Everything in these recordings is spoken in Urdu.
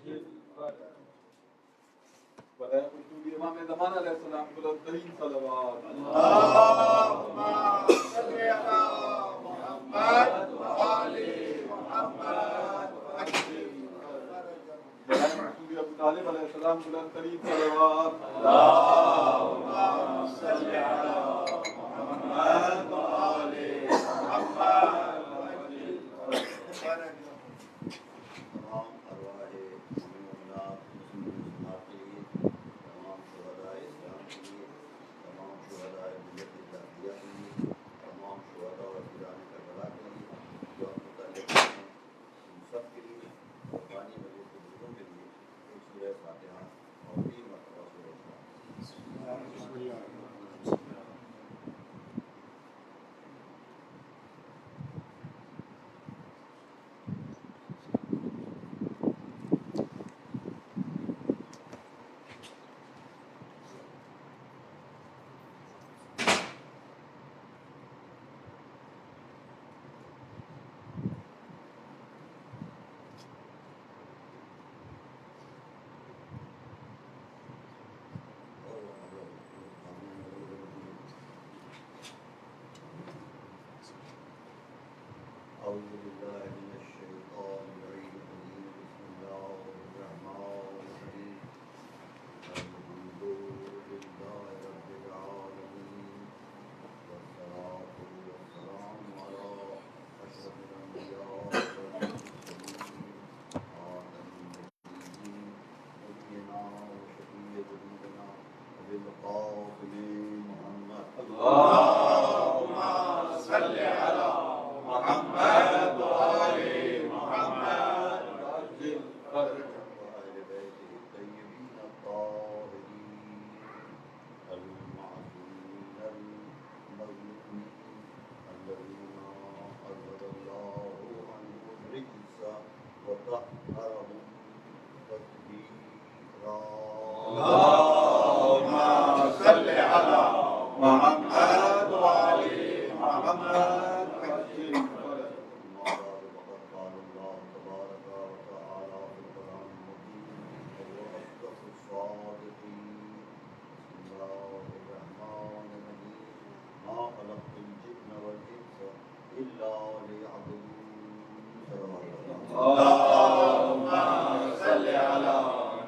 بتایا قرطبی امام زمان علیہ السلام بلند ترین صلوات اللهم صل على محمد وآل محمد بتایا قرطبی ابو طالب علیہ السلام بلند ترین صلوات اللهم صل على محمد وآل محمد تمام ارواح مومنات مسلمات کے لیے، تمام شہداء اسلام کے لیے، تمام شہداء ملت اسلامیہ کے لیے، تمام شہداء اور وزیران کربلا کے لیے جو اب متعلق ہیں، ان سب کے لیے قربانی مجلس کے بزرگوں کے لیے ایک سورہ فاتحہ اور 3 مرتبہ سورہ فاتحہ۔ أعوذ بالله من الشيطان الرجيم بسم الله الرحمن الرحيم الحمد لله رب العالمين والصلاة والسلام على أشرف الأنبياء والمرسلين خاتم النبيين نبينا وشفيع ذنوبنا أبي القاسم محمد اللهم صل على محمد وآل محمد وآل بيته الطيبين الطاهرين المعصومين المظلومين الذين أذهب الله عنهم الرجس وطهرهم تطهيرا اللهم صل على محمد وآل محمد اللهم صل على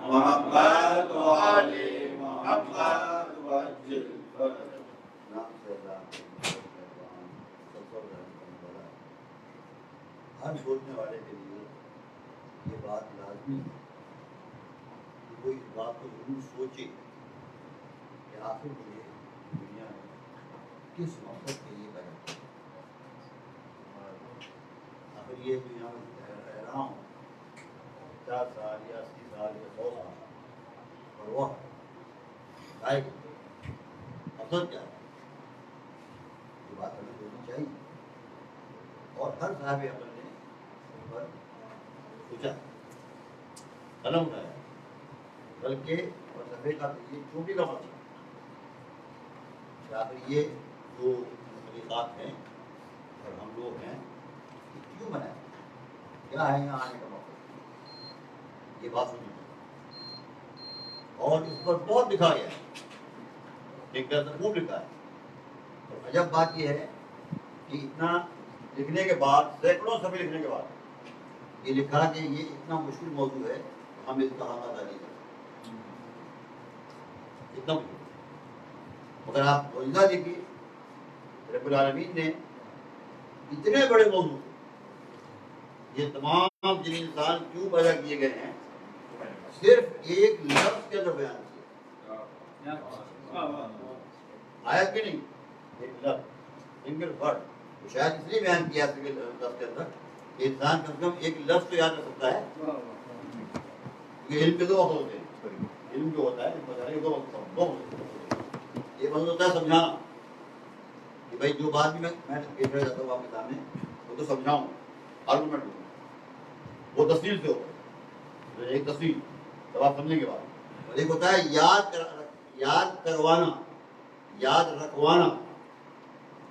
محمد وآل محمد وعجل ہر سوچنے والے کے لیے یہ بات لازمی ہے کہ کوئی اس بات کو ضرور سوچے کہ آخر مجھے دنیا میں کس مقصد کے لیے پیدا کیا، آخر یہ دنیا میں رہ رہا ہوں 50 سال یا 80 سال یا 100 سال، اور وہ آئے گا مقصد کیا ہے، یہ بات ہمیں سوچنی چاہیے۔ اور ہر صاحب عمل نے اس پر سوچا، قلم اٹھایا، بلکہ فلسفے کا یہ چوٹی کا مطلب کہ آخر یہ جو مخلوقات ہیں اور ہم لوگ ہیں یہ کیوں بنایا، کیا ہے یہاں آنے کا مقصد، یہ بات سنی اور اس پر بہت لکھا گیا ہے، ایک طرح سے خوب لکھا ہے۔ اور عجب بات یہ ہے کہ اتنا لکھنے کے بعد، سینکڑوں صفحے لکھنے کے بعد یہ لکھا کہ یہ اتنا مشکل موضوع ہے ہم اس کا حاملہ نہیں کریں، اتنا مشکل۔ مگر آپ موجودہ دیکھیے رب العالمین نے اتنے بڑے موضوع، یہ تمام جن انسان کیوں پیدا کیے گئے ہیں صرف ایک لفظ کے اندر بیان کیا، آیت بھی نہیں، ایک لفظ، سنگل ورڈ، شاید اس لیے بیان کیا سنگل لفظ کے اندر کہ انسان کم سے کم ایک لفظ تو یاد رکھ سکتا ہے۔ یہ علم کے 2 مقصد ہوتے ہیں، علم جو ہوتا ہے بتانے کے 2 مقصد ہوتے ہیں۔ یہ مقصد ہوتا ہے سمجھانا، کہ بھائی جو بات بھی میں پیش کر جاتا ہوں آپ کے سامنے وہ تو سمجھاؤں، آرگومنٹ دوں، وہ تفصیل سے ہوتا ہے، ایک تفصیل تب آپ سمجھنے کے بعد، اور ایک ہوتا ہے یاد کروانا، یاد رکھوانا،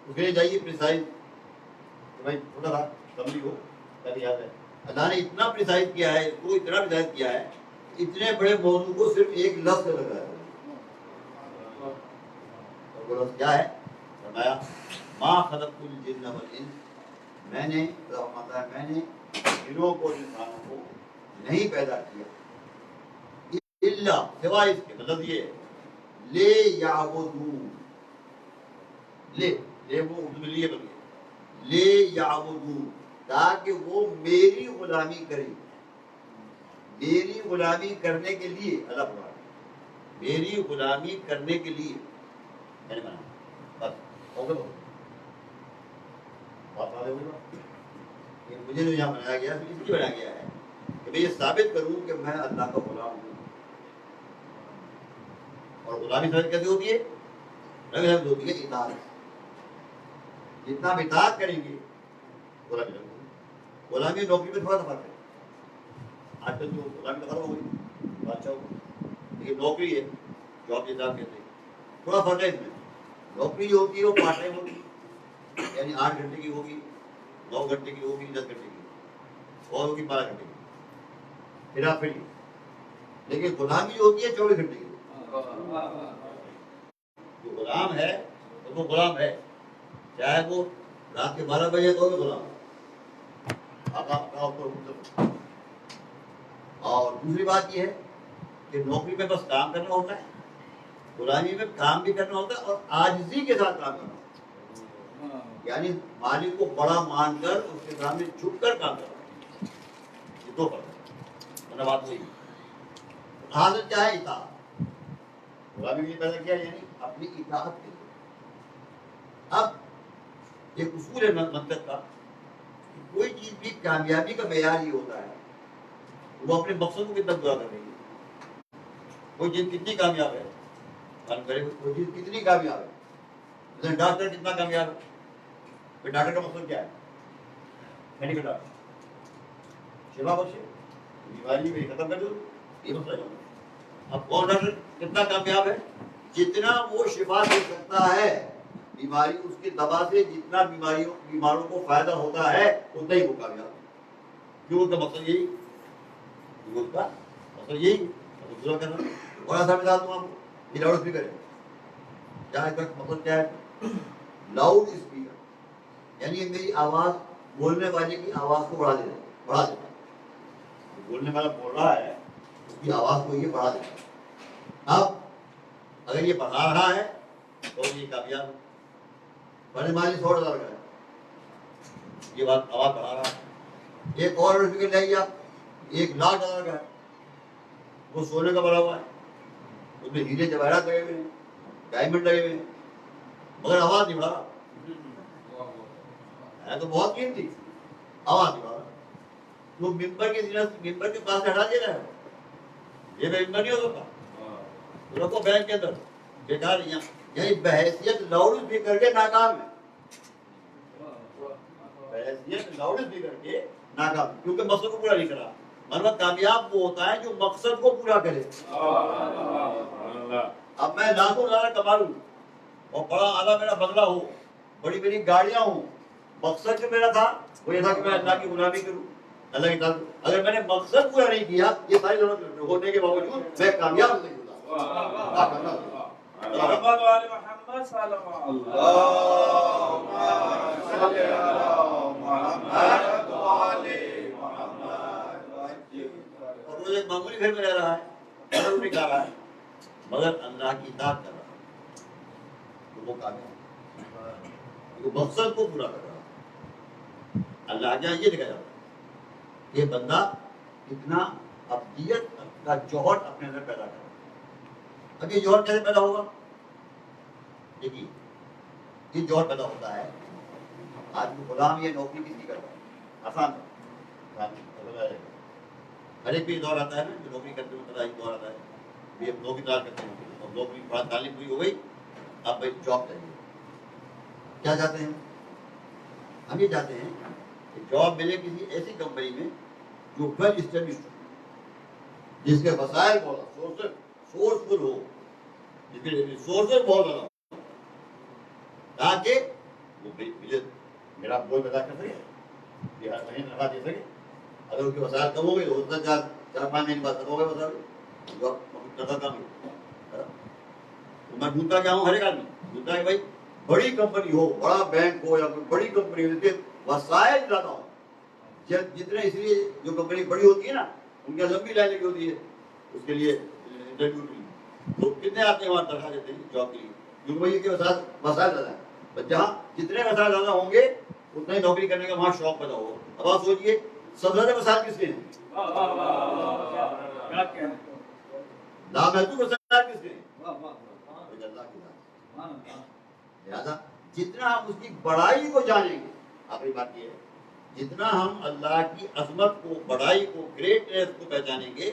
اس کے لیے چاہیے پریسائز کہ بھائی چھوٹا تھا سمجھی ہو پہلے یاد ہے، اللہ نے اتنا پریسائز کیا ہے، اس کو اتنا پریسائز کیا ہے، اتنے بڑے موضوع کو صرف ایک لفظ لگا ہے. اور وہ لفظ کیا ہے؟ فرمایا ما خلقت الجن والانس، میں نے جنوں کو انسانوں کو نہیں پیدا کیا الا سوائے اس کے، مطلب یہ لے یعبدون، لے وہ اردو میں لیے بن لے یعبدون، تاکہ وہ میری غلامی کریں. میری غلامی کرنے کے لیے اللہ بنا، میری غلامی کرنے کے لیے میں نے بنا. بس ہو گیا، بات آگے ہوئی بات. مجھے جو یہاں بنایا گیا ہے اس لیے بنایا گیا ہے کہ میں یہ ثابت کروں کہ میں اللہ کا غلام ہوں. اور غلامی سمجھ کیسے ہوتی ہے؟ رنگ ہوتی ہے اطاعت. جتنا بھی اطاعت کریں گے غلامی رنگ ہوگی. غلامی نوکری میں تھوڑا سا فرق ہے. آج کل جو غلامی تو ختم ہو گئی، بادشاہ ہو، لیکن نوکری ہے جاب جیسا کہتے ہیں، تھوڑا فرق ہے اس میں. نوکری جو ہوتی ہے وہ پارٹ ٹائم ہوگی، یعنی 8 گھنٹے کی ہوگی، 9 گھنٹے کی ہوگی، 10 گھنٹے کی، اور ہوگی 12 گھنٹے کی، پھر آپ فری. لیکن غلامی جو ہوتی ہے 24 گھنٹے کی. جو غلام ہے وہ غلام ہے، چاہے وہ رات کے 12 بجے تو بھی غلام. اور دوسری بات یہ ہے کہ نوکری میں بس کام کرنا ہوتا ہے، غلامی میں کام بھی کرنا ہوتا ہے اور عاجزی کے ساتھ کام کرنا ہوتا ہے. یعنی مالک کو بڑا مان کر اس کے سامنے جھک کر کام کرنا. یہ دو فرق ہے. بات وہی حاضر کیا ہے؟ اطاعت. غلامی کے لیے پیدا کیا یعنی اپنی اطاعت کے لیے. اب ایک اصول ہے منطق کا، کوئی چیز بھی کامیابی کا معیار یہ ہوتا ہے وہ اپنے مقصد کو کتنا پورا کر رہی ہے. کوئی چیز کتنی کامیاب ہے، کوئی چیز کتنی کامیاب ہے. مثلا ڈاکٹر کتنا کامیاب ہے، پھر ڈاکٹر کا مقصد کیا ہے؟ میڈیکل ڈاکٹر شفا بخشے، بیماری میری ختم کر دو، یہ مسئلہ ہے. اب کون ڈاکٹر کتنا کامیاب ہے؟ جتنا وہ شفا دے سکتا ہے بیماری، اس کی دوا سے جتنا بیماروں کو فائدہ ہوتا ہے اتنا ہی وہ کامیاب ہے. کیوں؟ اس کا مقصد یہی، اس کا مقصد یہی پورا کرنا. بڑا سا مثال دوں آپ کو، یہ لاؤڈ اسپیکر ہے. کیا اس کا مقصد کیا ہے؟ لاؤڈ اسپیکر یعنی یہ میری آواز، بولنے والے کی آواز کو بڑھا دیتا ہے، بڑھا دیتا ہے. بولنے والا بول رہا ہے اس کی آواز کو یہ بڑھا دیتا ہے. اب اگر یہ بڑھا رہا ہے تو یہ کامیاب ہے. بڑے مالی 100,000 کا ہے، یہ بات آواز بڑھا رہا ہے. ایک اور اسپیکر لائیے آپ، 1,00,000 کا ہے، وہ سونے کا بنا ہوا ہے، اس میں ہیرے جواہرات لگے ہوئے ہیں، ڈائمنڈ لگے ہوئے ہیں، مگر آواز نہیں بڑھا رہا ہے. تو بہت قیمتی، آواز نہیں بڑھا رہا. تو ممبر کے پاس سے ہٹا دیا ہے، یہ ممبر نہیں ہو سکتا. رکھو بینک کے اندر بیکار. یعنی بحیثیت لاؤڈ اسپیکر کے ناکام ہے، بحیثیت لاؤڈ اسپیکر کے ناکام، کیونکہ مقصد کو پورا نہیں کرا. مطلب کامیاب وہ ہوتا ہے جو مقصد کو پورا کرے. اب میں لاکھوں ڈالر کما لوں اور بڑا اعلیٰ میرا بنگلہ ہو، بڑی بڑی گاڑیاں ہوں، مقصد جو میرا تھا وہ یہ تھا کہ میں اللہ کی غلامی کروں، اللہ کی اطاعت. اگر میں نے مقصد پورا نہیں کیا، یہ ساری ضرورت ہونے کے باوجود میں کامیاب نہیں ہوتا. اور وہ ایک معمولی گھر میں رہ رہا ہے، گھر نہیں کھا رہا ہے، مگر اللہ کی اطاعت کر رہا ہے، تو وہ کامیاب ہے، وہ مقصد کو پورا کر رہا ہے. اللہ جہاں یہ دیکھا جاتا ہے یہ بندہ کتنا ابدیت کا جوہر اپنے اندر پیدا کر رہا ہے. اب یہ جوہر کیسے پیدا ہوگا؟ دیکھیے یہ جوہر پیدا ہوتا ہے، آدمی غلام یا نوکری کسی کرتا ہے، آسان ہے. ہر ایک بھی دور آتا ہے نا، جو نوکری کرتے ہوئے پتا ہی دور آتا ہے، بھی اب نوکری دار کرتے ہیں، اور نوکری بعد تعلیم پوری ہو گئی، اب بھائی جاب چاہیے. کیا چاہتے ہیں ہم؟ یہ چاہتے ہیں کہ جاب ملے کسی ایسی کمپنی میں جو ویل اسٹیبلشڈ ہو، جس کے وسائل بہت سورسفل ہو، جس کے ریسورسز بہت زیادہ ہو، تاکہ وہ ملے میرا بول پیدا کر سکے، ہر مہینے تنخواہ دے سکے، اگر اس کے وسائل کم ہو گئے تو اتنا 4-5 مہینے بعد ختم ہو گئے وسائل، ٹکا کم ہے. تو میں ڈھونڈتا کیا ہوں، ہر ایک آدمی ڈھونڈتا ہے کہ بھائی بڑی کمپنی ہو، بڑا بینک ہو یا کوئی بڑی کمپنی ہو جس کے وسائل زیادہ ہو. جتنے اس لیے جو کمپنی بڑی ہوتی ہے نا ان کی لمبی لائن لگی ہوتی ہے اس کے لیے انٹرویو کے لیے. تو کتنے آتے ہیں وہاں تنخواہ دیتے ہیں جاب کے لیے، کیونکہ بھائی کے وسائل زیادہ ہیں. بس جہاں جتنے وسائل زیادہ ہوں گے اتنا ہی نوکری کرنے کا وہاں شوق پیدا ہوگا. اب آپ سوچیے سب زیادہ وسائل کس کے ہیں؟ لامحدود وسائل کس کے ہیں؟ اللہ کے ذات. لہٰذا جتنا ہم اس کی بڑائی کو جانیں گے، آخری بات یہ ہے، جتنا ہم اللہ کی عظمت کو، بڑائی کو، گریٹنیس کو پہچانیں گے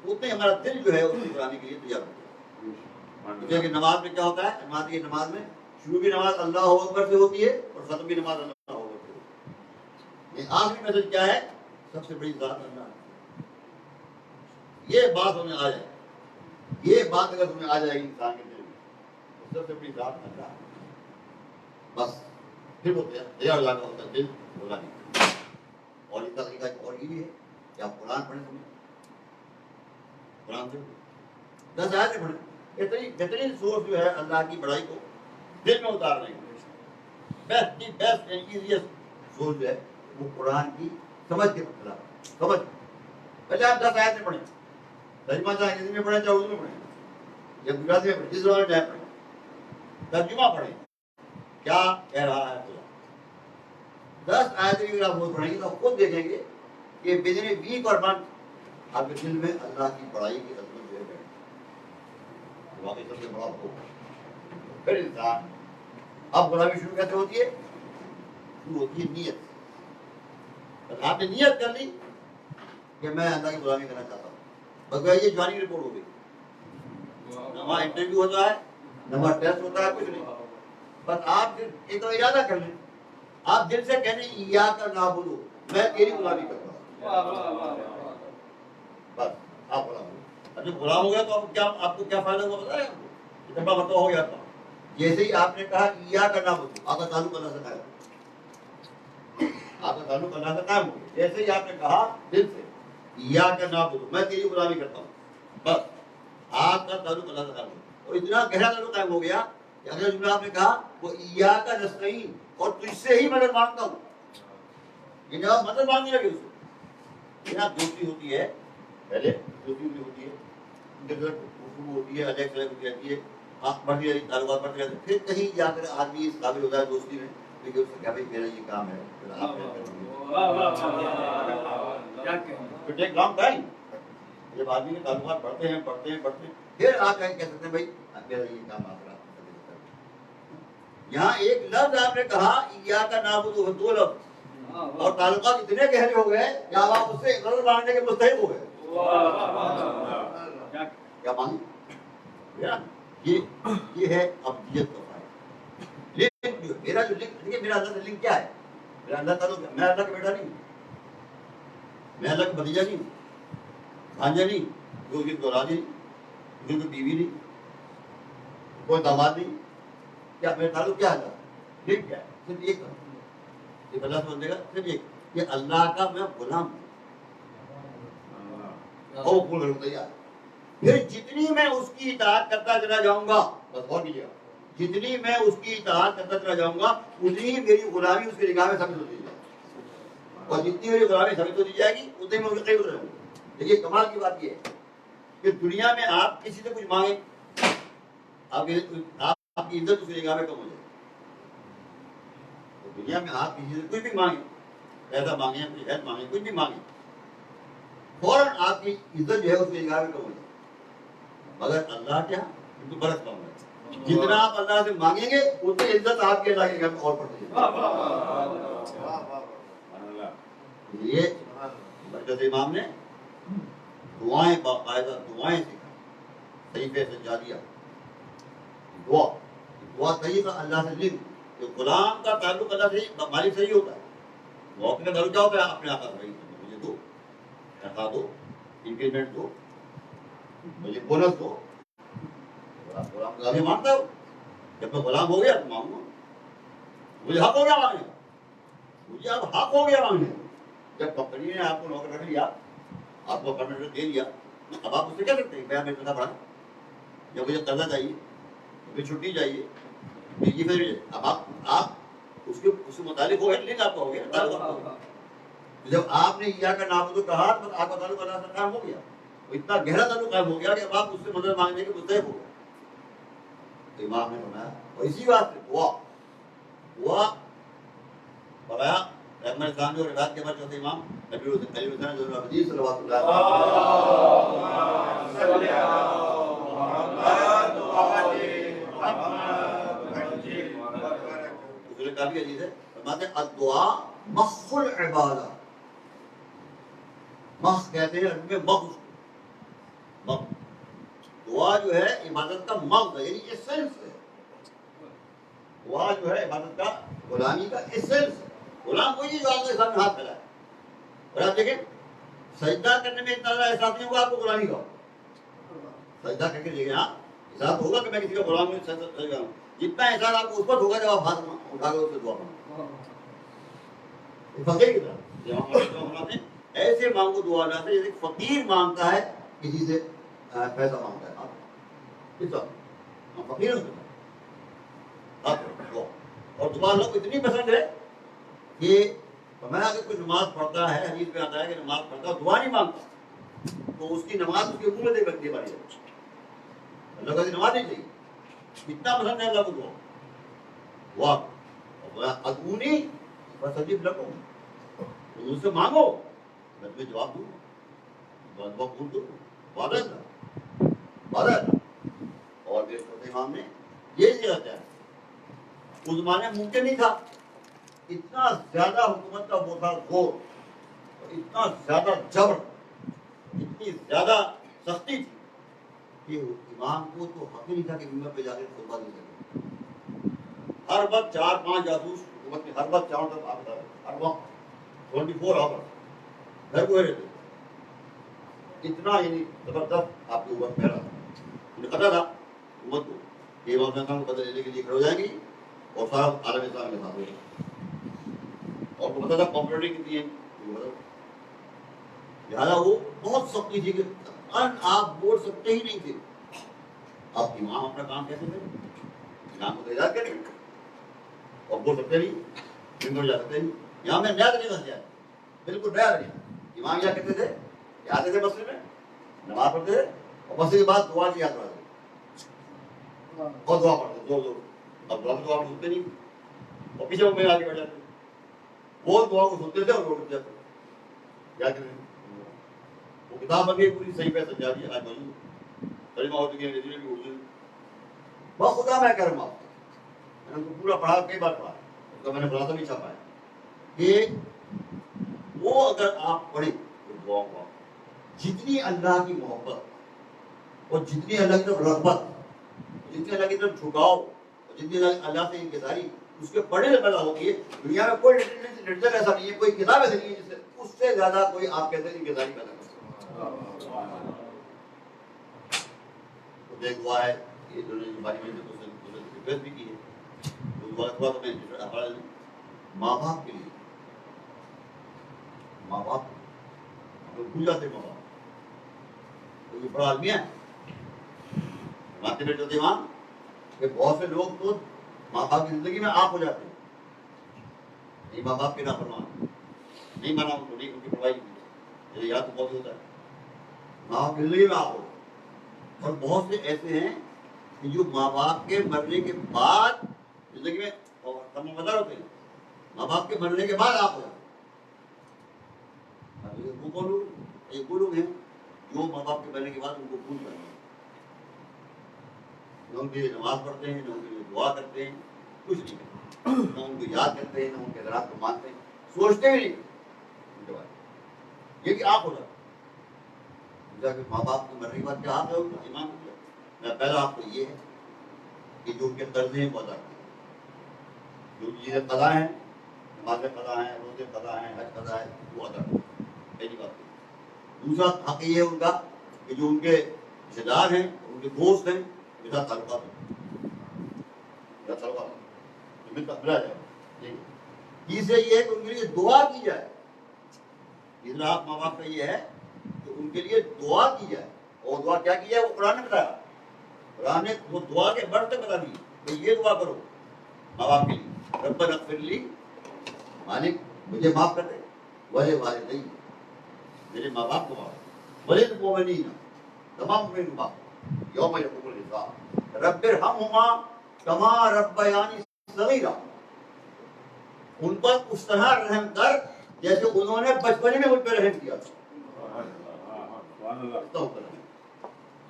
اتنے ہمارا دل جو ہے اس کو پڑھانے کے لیے تیار ہوگا. جیسے کہ نماز میں کیا ہوتا ہے، نماز میں شروع بھی نماز اللہ اکبر سے ہوتی ہے اور ختم بھی نماز اللہ اکبر سے ہوتی ہے. آخری میسج کیا ہے؟ سب سے بڑی ذات اللہ. یہ بات ہمیں آ جائے، یہ بات اگر تمہیں آ جائے گی انسان کے دل میں، سب سے بڑی ذات اللہ، بس پھر وہ تیار لانا ہوتا ہے دل بولا نہیں. اور اس کا طریقہ اور یہ بھی ہے کہ آپ قرآن پڑھیں، قرآن سے 10 آیتیں پڑھیں. بہترین سورس جو ہے اللہ کی بڑائی کو دل میں اتارنے کی بیسٹ اینڈ ایزیسٹ سورس جو ہے وہ قرآن کی سمجھ کے سمجھ. پہلے آپ 10 آیتیں پڑھیں، ترجمہ چاہے انگریزی میں پڑھیں چاہے اردو میں پڑھیں یا گجراتی میں پڑھیں، جس زبان میں چاہے پڑھیں، ترجمہ پڑھیں کیا کہہ رہا ہے خدا. 10 آیتیں اگر آپ وہ پڑھیں گے تو خود دیکھیں گے کہ ود ان ویک اور منتھ آپ کے دل میں اللہ کی بڑائی کی عظمت جو ہے بیٹھے واقعی سب سے بڑا ہوگا. پھر انسان اب غلامی شروع کیسے ہوتی ہے؟ شروع ہوتی ہے نیت. آپ نے نیت کر لی کہ میں اللہ کی غلامی کرنا چاہتا ہوں، بس یہ جوانی رپورٹ ہو گئی. نہ وہاں انٹرویو ہوتا ہے نہ وہاں ٹیسٹ ہوتا ہے، کچھ نہیں. بس آپ ایک تو ارادہ کر لیں، آپ دل سے کہنے ایاک نعبد، میں تیری غلامی کرتا ہوں. بس آپ غلام ہو. اب جب غلام ہو گیا تو آپ کو کیا فائدہ ہوا بتایا آپ کو؟ اتنا بڑا ہو گیا تھا. جیسے ہی آپ نے کہا ایاک نعبد، آپ کا تعلق اللہ سے قائم ہو، آپ کا تعلق اللہ سے قائم ہو. جیسے ہی آپ نے کہا دل سے ایاک نعبد، میں تیری غلامی کرتا ہوں، بس آپ کا تعلق اللہ سے قائم ہو. اور اتنا گہرا تعلق قائم ہو گیا کہ اگلا جملہ آپ نے کہا وہ ایاک نستعین، اور تجھ سے ہی مدد مانگتا ہوں. یہ جب مدد مانگنے لگے اس کو، یہاں دوستی ہوتی ہے، پہلے دوستی ہوتی ہے، گفتگو ہوتی ہے، الیکس ہوتی رہتی ہے، بڑھتی رہتی، تعلقات بڑھتے رہتے. پھر کہیں جا کر آدمی اس قابل ہوتا ہے دوستی میں کہ اس سے کہا بھائی میرا یہ کام ہے، پھر آپ پھر ٹیک لانگ ٹائم. جب آدمی کے تعلقات بڑھتے ہیں پھر آپ کہہ سکتے ہیں بھائی میرا یہ کام آپ کا. یہاں ایک لفظ آپ نے کہا ایاک نعبد، دو لفظ، اور تعلقات اتنے گہرے ہو گئے کہ آپ اس سے غرض مانگنے کے مستحق ہو گئے. کیا مانگے؟ یہ ہے ابدیت کا فائدہ. میرا جو لنک، دیکھیے میرا اللہ سے لنک کیا ہے؟ میرا اللہ تعلق، میں اللہ کا بیٹا نہیں ہوں، میں اللہ کا بھتیجا نہیں ہوں، بھانجا نہیں، کوئی اولاد نہیں، کوئی بیوی نہیں، کوئی داماد نہیں. کیا میرا تعلق کیا ہے؟ لنک کیا ہے؟ صرف ایک یہ اللہ سے بندے گا، صرف ایک کہ اللہ کا میں غلام ہوں. پھر جتنی میں اس کی اطاعت کرتا چلا جاؤں گا، بس غور کیجیے گا، جتنی میں اس کی اطاعت کرتا چلا جاؤں گا اتنی ہی میری غلامی اس کی نگاہ میں ثابت ہوتی جائے گی، اور جتنی میری غلامی ثابت ہوتی جائے گی اتنی میں اس کے قریب رہوں گا. دیکھیے کمال کی بات یہ ہے کہ دنیا میں آپ کسی سے کچھ مانگیں، آپ کی عزت اس کی نگاہ میں کم ہو جائے. تو دنیا میں آپ کسی سے کچھ بھی مانگیں، پیسہ مانگیں، اپنی ہیلپ مانگیں، کچھ بھی مانگیں، فوراً آپ کی عزت جو ہے اس کی نگاہ میں کم ہو جائے. مگر اللہ کیا ان کو برس کم ہے. جتنا آپ اللہ سے مانگیں گے اتنی عزت آپ کے اللہ کی نگاہ میں اور بڑھتی ہے. یہ برکت امام نے دعائیں باقاعدہ دعائیں سکھا، صحیفے سجادیہ دعا طریقہ اللہ سے لنک. جو غلام کا تعلق اللہ سے مالک سے ہی ہوتا ہے، وہ اپنے تعلق کیا ہوتا ہے؟ اپنے آقا سے. مجھے دو، تنخواہ دو، انکریمنٹ دو، مجھے بونس دو. غلام غلامی مانگتا ہو. جب میں غلام ہو گیا تو مانگوں گا. مجھے حق ہو گیا مانگنے کا، مجھے اب حق ہو گیا مانگنے کا. جب کمپنی نے آپ کو نوکر رکھ لیا, آپ کو اپائنٹمنٹ دے دیا, اب آپ اس سے کیا کرتے ہیں؟ میں پیسہ پڑھا, جب مجھے قرضہ چاہیے, مجھے چھٹی چاہیے, یہ پھر اب آپ اس کے متعلق ہو لنک آپ کا ہو گیا. جب آپ نے یا کا نام تو کہا تو آپ کا تعلق اللہ سے قائم ہو گیا, اتنا گہرا تعلق قائم ہو گیا کہ اب آپ اس سے مدد مانگنے کے مستحق ہو گئے. تو امام نے فرمایا, اور اسی بات سے ہوا فرمایا رحمت اسلام جو روایت کے بعد چوتھے امام نبی علیہ السلام صلوات اللہ کافی عزیز ہے. فرماتے ہیں الدعاء مخ العبادہ, مخ کہتے ہیں عربی میں مغز, دعا جو ہے عبادت کا مغز ہے, یعنی ایسنس ہے. دعا جو ہے عبادت کا, غلامی کا ایسنس ہے. غلام کوئی جو آپ کے سامنے ہاتھ پھیلائے, اور آپ دیکھیں سجدہ کرنے میں اتنا احساس نہیں ہوگا آپ کو غلامی کا. سجدہ کر کے دیکھیں, ہاں احساس ہوگا کہ میں کسی کا غلام ہوں, جتنا احساس آپ کو اس وقت ہوگا جب آپ ہاتھ اٹھا کر اس سے دعا کریں. فقیر کی طرح ایسے مانگو دعا نہ سے جیسے فقیر مانگتا ہے کسی سے پیسہ مانگتا ہے. کس طرح فقیر اور دعا اللہ کو اتنی پسند ہے کہ میں اگر کوئی نماز پڑھتا ہے, حدیث میں آتا ہے کہ نماز پڑھتا ہے دعا نہیں مانگتا تو اس کی نماز اس کے منہ میں دے بنتی ہے. اللہ کا نماز نہیں چاہیے, اتنا پسند ہے اللہ کو دعا. دعا ادعونی فاستجب لکم, مجھ سے مانگو میں تمہیں جواب دوں گا, دعا قبول کروں, وعدہ تھا. اور میرے چھوٹے امام نے یہ کہا ہے اس زمانے میں ممکن نہیں تھا, اتنا زیادہ حکومت کا وہ تھا زور, اتنا زیادہ جبر, اتنی زیادہ سختی تھی کہ امام کو تو حق ہی نہیں تھا کہ ممبر پہ جا کے خطبہ دے سکے. ہر وقت 4-5 جاسوس حکومت کے ہر وقت چاروں طرف آتا ہے, ہر وقت 24 آور گھر کو رہتے. اتنا یعنی زبردست آپ کے اوپر پھیلا تھا. انہیں پتا تھا حکومت کو کہ امام صاحب کو بدل لینے کے لیے کھڑے ہو جائیں گی اور سارا عالم اسلام کے ساتھ ہو جائے گا. اور کو پتا تھا پاپولرٹی کتنی ہے, لہٰذا وہ بہت سختی تھی کہ آپ بول سکتے ہی نہیں تھے. آپ امام اپنا کام کیسے کریں, امام کو تیار کریں اور بول سکتے نہیں, ممبر جا سکتے نہیں. یہاں میں نیا طریقہ سے آیا, بالکل نیا طریقہ. امام کیا کہتے تھے کہ آتے تھے مسجد میں نماز پڑھتے تھے اور مسجد کے بعد دعا کی یاد کرتے اور دعا پڑھتے زور زور. اب دعا تو آپ سنتے نہیں اور پیچھے میں آگے بڑھ جاتے, وہ دعا کو سنتے تھے اور روک جاتے. کیا کریں, وہ کتاب بن گئی پوری صحیح پہ سجا دی, آج موجود ترجمہ ہو چکی ہے انگریزی میں بھی اردو میں. بہت خدا میں کہہ رہا ہوں آپ کو, میں نے پورا پڑھا, کئی بار پڑھا, اس کا میں نے خلاصہ بھی چھاپا ہے کہ وہ اگر آپ پڑھیں تو دعا ہوا, جتنی اللہ کی محبت اور جتنی اللہ کی طرف رغبت, جتنی اللہ کی طرف جھکاؤ اور جتنی اللہ سے انکساری اس کے پڑھنے سے پیدا ہوتی ہے. دنیا میں کوئی لٹریچر ایسا نہیں ہے, کوئی کتاب ایسی نہیں ہے جس سے اس سے زیادہ کوئی آپ کے اندر انکساری پیدا کرتا ہے. تو ایک دعا ہے یہ دونوں نے باری میں ریکویسٹ بھی کی ہے, تو دعا تو میں ماں باپ کے لیے, ماں باپ بھول جاتے ماں باپ, تو یہ بڑا آدمی ہے ماتے بیٹے ہوتے وہاں کہ بہت سے لوگ تو ماں باپ کی زندگی میں آپ ہو جاتے ہیں. نہیں ماں باپ کی نافرمان, نہیں مانا ان کو, نہیں ان کی پرواہی کی, یاد تو بہت ہوتا ہے. ماں باپ کی زندگی میں آپ ہو, اور بہت سے ایسے ہیں کہ جو ماں باپ کے مرنے کے بعد زندگی میں مدار ہوتے ہیں, ماں باپ کے مرنے کے بعد آپ ہو جاتے ہیں. وہ لوگ ہیں جو ماں باپ کے مرنے کے بعد ان کو بھول کرتے ہیں, نہ ان کے لیے نماز پڑھتے ہیں, نہ ان کے لیے دعا کرتے ہیں, کچھ نہیں کرتے, نہ ان کو یاد کرتے ہیں, نہ ان کے حضرات کو مانتے ہیں, سوچتے بھی نہیں ان کے بارے میں. یہ کہ آپ ہو جاتے ہیں ماں باپ کے مرنے کے بعد کیا آپ ہے ان کا ایمان ہو جائے. میں پہلا آپ کو یہ ہے کہ جو ان کے قرضے ہیں وہ ادا کریں, جو چیزیں قضا ہیں, نمازیں قضا ہیں, روزے قضا ہیں, حج قضا ہے, وہ ادا کریں. پہلی بات. دوسرا حق یہ ہے ان کا کہ جو ان کے رشتے دار ہیں, ان کے دوست ہیں, میرا تعلقات ملا جائے. تیسرے یہ ہے کہ ان کے لیے دعا کی جائے, ادھر آپ ماں باپ کا یہ ہے کہ ان کے لیے دعا کی جائے. اور دعا کیا کی جائے وہ قرآن نے بتایا. قرآن نے وہ دعا کے بڑھ تک بتا دی کہ یہ دعا کرو ماں باپ کے لیے. ربنا اغفر لی، مالک مجھے معاف کر دے، ولی والدین، میرے ماں باپ کو معاف، وللمؤمنین، تمام مومنین کو معاف، یوم یقوم الحساب، رب ارحمہما کما ربیانی صغیرا، ان پر اس طرح رحم کر جیسے انہوں نے بچپنے میں مجھ پہ رحم کیا تھا.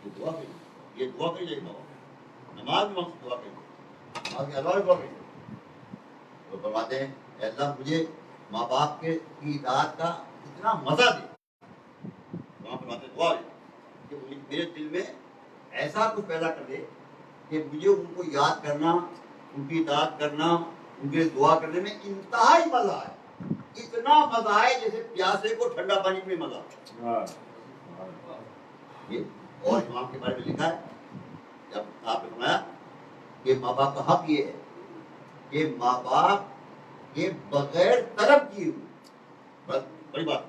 یہ دعا کریے، یہ دعا کریے نماز میں ہم دعا کریے، نماز کے علاوہ دعا کریے. وہ فرماتے ہیں اے اللہ مجھے ماں باپ کے کی اطاعت کا اتنا مزہ دے. وہاں فرماتے ہیں دعا کہ میرے دل میں ایسا کچھ پیدا کر دے کہ مجھے ان کو یاد کرنا، ان کی اطاعت کرنا، ان کے لیے دعا کرنے میں انتہائی مزہ آئے. اتنا مزہ آئے جیسے پیاسے کو ٹھنڈا پانی میں مزہ آئے. اور امام کے بارے میں لکھا ہے جب آپ نے فرمایا کہ ماں باپ کا حق یہ ہے کہ ماں باپ کے بغیر طلب کیے ہوئے، بڑی بات،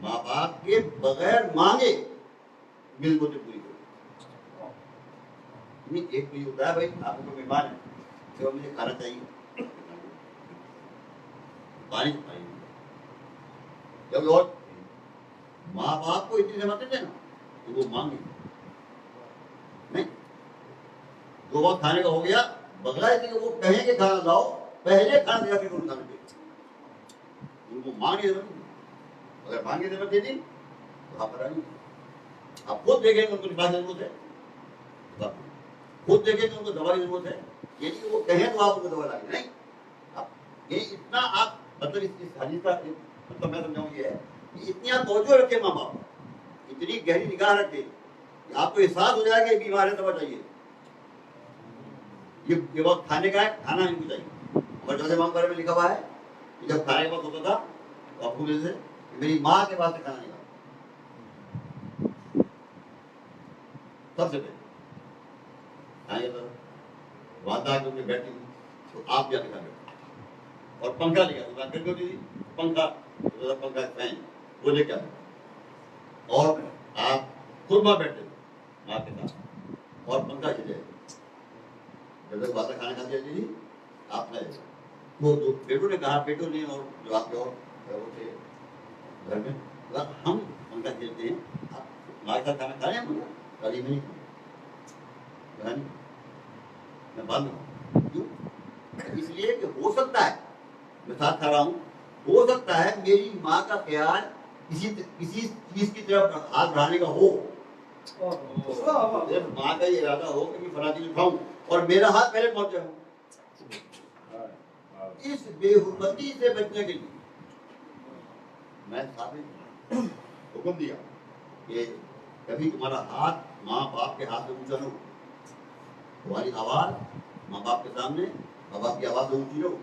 ماں باپ کے بغیر مانگے ملبوتے پوری کرو. ایک تو یہ ہوتا ہے بھائی آپ کو مہمان ہے کہ مجھے کھانا چاہیے، پانی چاہیے. جب اور ماں باپ کو اتنی نعمتیں دے نا تو وہ مانگے نہیں. جو وقت کھانے کا ہو گیا بغیر کہ وہ کہیں کہ کھانا لاؤ، پہلے کھانا دیا پھر کھانا دے. ان کو مانگے ضرورت نہیں. اگر مانگے ضرورت دے دی تو آپ کرائیں گے. آپ خود دیکھیں گے ان کو لباس کی ضرورت ہے، خود دیکھیں گے ان کو دوا کی ضرورت ہے. یہ نہیں کہ وہ کہیں تو آپ ان کو دوا لائیں نہیں. یہ اتنا آپ مطلب اس حدیث کا مطلب میں سمجھاؤں یہ ہے کہ اتنی آپ توجہ رکھے ماں باپ، اتنی گہری نگاہ رکھے کہ آپ کو احساس ہو جائے کہ بیمار ہے دوا چاہیے. یہ وقت کھانے کا ہے، کھانا ان کو چاہیے. اور جو امام بارے میں لکھا ہوا ہے کہ جب کھانے کا وقت ہوتا تھا تو آپ کو سے میری ماں کے پاس سے کھانا نہیں کھاتا سب سے پہلے کھانے کا وعدہ کے میں بیٹھی ہوں تو آپ بھی کھا بیٹھے اور پنکھا لے گیا تو ہوتی تھی پنکھا فین وہ لے کے آتے اور آپ خود ماں بیٹھے ماں کے ساتھ اور پنکھا چلے جب تک وعدہ کھانا کھاتے جی آپ نے وہ بیٹوں نے کہا بیٹوں نے اور جو آپ کے اور وہ تھے گھر میں ہم پنکھا کھیلتے ہیں آپ ہمارے ساتھ کھانا کھائیں ہم کبھی نہیں میں بند ہوں. کیوں؟ اس لیے کہ ہو سکتا ہے میں ساتھ کھا رہا ہوں، ہو سکتا ہے میری ماں کا خیال کسی چیز کی طرف ہاتھ بڑھانے کا ہو. ماں کا یہ ارادہ ہو کہ میں فلاں چیز کھاؤں اور میرا ہاتھ پہلے پہنچ جائے. اس بے حرمتی سے بچنے کے لیے میں حکم دیا کہ کبھی تمہارا ہاتھ ماں باپ کے ہاتھ سے اونچا نہ ہو. تمہاری آواز ماں باپ کے سامنے ماں باپ کی آواز سے اونچی نہ ہو.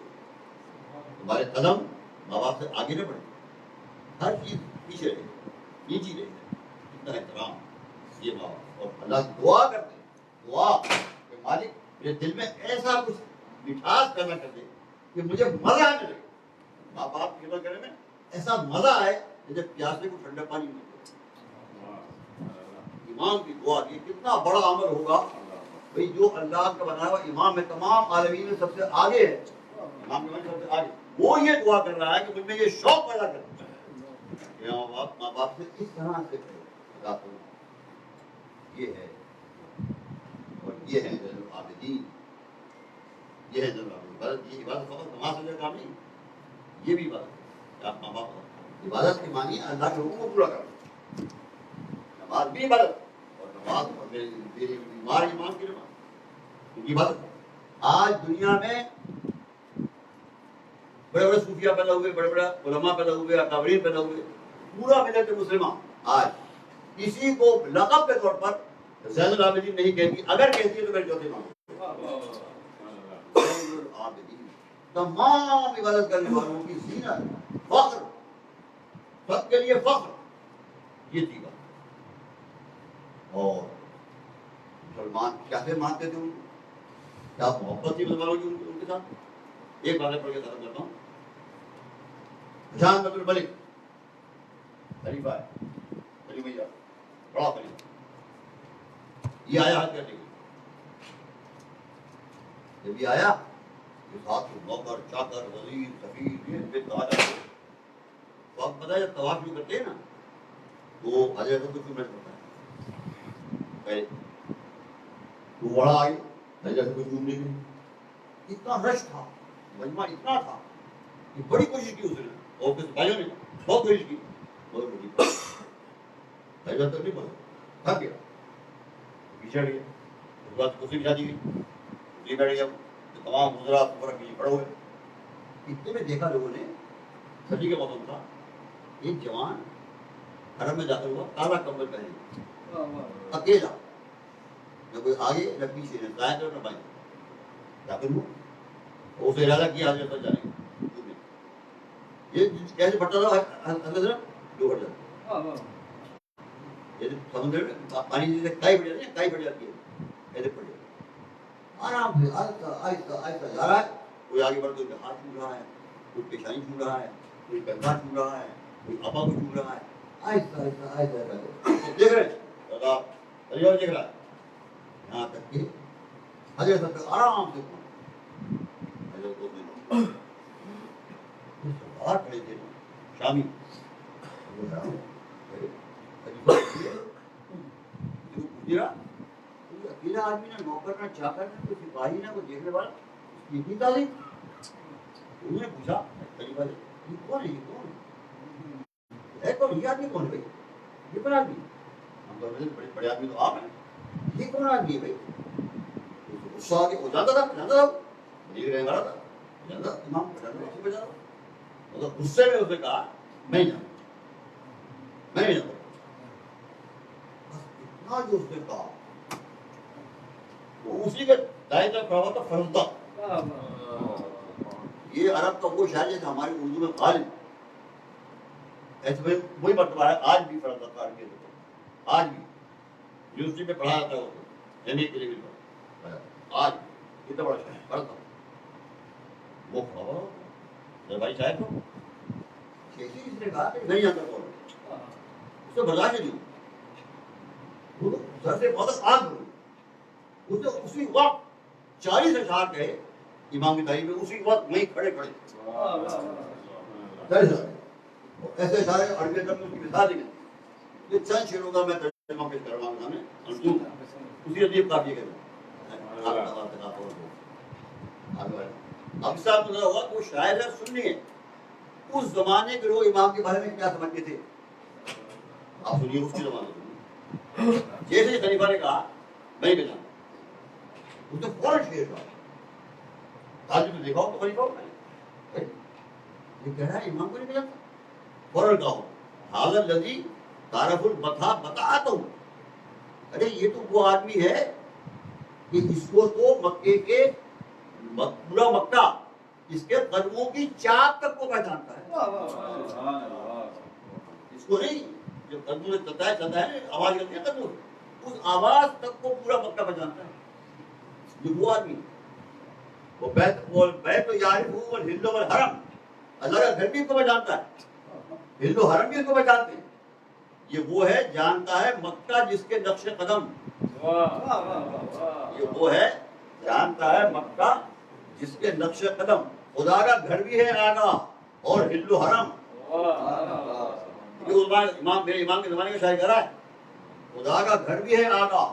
تمہارے قدم ماں باپ سے آگے نہ بڑھے. ہر چیز پیچھے رہے، نیچی رہے. اتنا احترام یہ ماں باپ. اور اللہ سے دعا کرتے ہیں، دعا کہ مالک میرے دل میں ایسا کچھ مٹھاس پیدا کر دے کہ مجھے مزہ آنے لگے. ماں باپ کی خدمت کرنے میں ایسا مزہ آئے جیسے پیاسے کو ٹھنڈا پانی مل جائے. امام کی دعا یہ کتنا بڑا عمل ہوگا بھئی. جو اللہ کا بنایا ہوا امام ہے، تمام عالمین میں سب سے آگے ہے، امام کے سب سے آگے. وہ یہ دعا کر رہا ہے کہ مجھ میں یہ شوق پیدا کرتا ہے ماں باپ سے اس طرح سے ادا کروں. یہ ہے اور یہ ہے زین العابدین. یہ ہے زین العابدین. یہ عبادت فقط نماز سے کام نہیں، یہ بھی عبادت ہے. آپ ماں باپ عبادت کی مانی اللہ کے حکم کو پورا کرنا. نماز بھی عبادت اور نماز اور میرے بیمار ایمان کی نماز ان کی عبادت. آج دنیا میں بڑے بڑے صوفیہ پیدا ہوئے، بڑے بڑے علماء پیدا ہوئے، اکابرین پیدا ہوئے. پورا ملت مسلمہ آج کسی کو لقب کے طور پر زین العابدین نہیں کہتی. اگر کہتی ہے تو میرے چوتھے امام زین العابدین. تمام عبادت کرنے والوں کی زینت، فخر، سب کے لیے فخر. یہ تھی بات. اور مسلمان کیسے مانتے تھے ان کو، کیا محبت تھی مسلمانوں کی ان کے ساتھ. ایک بات پڑھ کے ختم کرتا ہوں. جان عبد الملک خلیفہ ہے خلیفہ بڑا خلیفہ یہ آیا حج کرنے کے لیے. جب یہ آیا یہ ساتھ میں نوکر چاکر وزیر سفیر یہ بے تاج آ گئے. تو آپ پتہ ہے جب طواف شروع کرتے ہیں نا تو حضرت کو کیوں نہیں پڑتا ہے پہلے وہ بڑا آئی حضرت کو چومنے کے لیے. اتنا رش تھا مجمع اتنا تھا کہ بڑی کوشش کی اس نے اور کس بھائیوں نے بہت کوشش کی مگر وہ نہیں پڑا. حضرت تک نہیں پڑا تھک گیا پیچھے گیا. اس کے بعد کرسی بچھا دی گئی کرسی بیٹھ گیا. تمام حضرات اوپر پیچھے کھڑے ہوئے. اتنے میں دیکھا لوگوں نے سردی کا موسم تھا ایک جوان حرم میں داخل ہوا کالا کمبل پہنے اکیلا نہ کوئی آگے نہ پیچھے نہ دائیں طرف نہ بائیں داخل ہوا. اسے ارادہ کیا حضرت پر جانے کا. یہ کیسے پڑتا تھا حضرت جو پڑ جاتا جیسے سمندر میں پانی جیسے کائی پڑ جاتی ہے کائی پڑ جاتی ہے ایسے پڑ جاتی آرام سے آہستہ آہستہ آہستہ جا رہا ہے. کوئی آگے بڑھ کے ہاتھ چھو رہا ہے کوئی پیشانی چھو رہا ہے کوئی کندھا چھو رہا ہے کوئی آپا کو چھو رہا ہے آہستہ آہستہ آہستہ دیکھ رہے ہیں دیکھ رہا ہے یہاں تک کہ حضرت تک آرام سے حضرت کو باہر کھڑے تھے شامی اکیلا آدمی نہ نوکر نہ چاکر نہ کوئی سپاہی نہ کوئی دیکھنے والا یہ کی تعلیم. انہوں نے پوچھا خلیفہ سے یہ کون ہے یہ کون ہے کون یہ آدمی کون ہے بھائی یہ کون آدمی ہم تو بڑے بڑے آدمی تو آپ ہیں یہ کون آدمی ہے بھائی. غصہ آ کے وہ جانتا تھا دیکھ رہنے والا تھا جانتا امام کو جانتا مطلب غصے میں اس نے کہا میں نہیں جانتا میں نہیں جانتا. بس اتنا جو اس نے کہا وہ اسی کے دائیں طرف کھڑا ہوا تھا فرزدہ. یہ عرب کا وہ شاعر جیسے ہماری اردو میں غالب ایسے میں وہی مرتبہ ہے آج بھی فرزدہ کار کے آج بھی یونیورسٹی میں پڑھا جاتا ہے وہ ایم اے کے لیے بھی آج اتنا بڑا شاعر فرزدہ وہ کھڑا بھائی شاعر کو کسی نے کہا کہ نہیں آتا کون اس نے برداشت نہیں وہ سر سے بہت آگ ہوئی. اس نے اسی وقت 40 اشعار کہے امام کی تعلیم میں اسی وقت وہیں کھڑے ایسے اشعار عربی ادب میں اس کی مثال ہی نہیں. یہ چند شعروں کا میں ترجمہ پیش کر رہا ہوں سامنے اسی عجیب قافیے کے اب صاحب کو ہوا وہ شاعر ہے سنیے اس زمانے کے لوگ امام کے بارے میں کیا سمجھتے تھے آپ سنیے اس کی زمانے جیسے خلیفہ نے کہا میں بھی جانتا اس نے فوراً شعر کہا تاجر میں دیکھا ہو تو خلیفہ ہو میں یہ کہہ رہا ہے امام کو نہیں جانتا فوراً کہا حاضر لذی تعرف البتھا بتاتا ہوں. ارے یہ تو وہ آدمی ہے کہ اس کو تو مکے کے پورا مکہ اس کے قدموں کی چاپ تک کو پہچانتا ہے. اس کو نہیں جو قدموں سے چلتا ہے آواز کرتی ہے قدموں اس آواز تک کو پورا مکہ پہچانتا ہے. یہ وہ آدمی وہ بیت یعرفہ والحل والحرم اللہ کا گھر بھی اس کو پہچانتا ہے ہل و حرم بھی اس کو پہچانتے ہیں. یہ وہ ہے جانتا ہے مکہ جس کے نقش قدم یہ وہ ہے جانتا ہے مکہ جس کے نقش قدم. خدا کا گھر بھی ہے آگاہ اور ہل و حرم. امام میرے امام کے زمانے کا شاعر کہہ رہا ہے خدا کا گھر بھی ہے آگاہ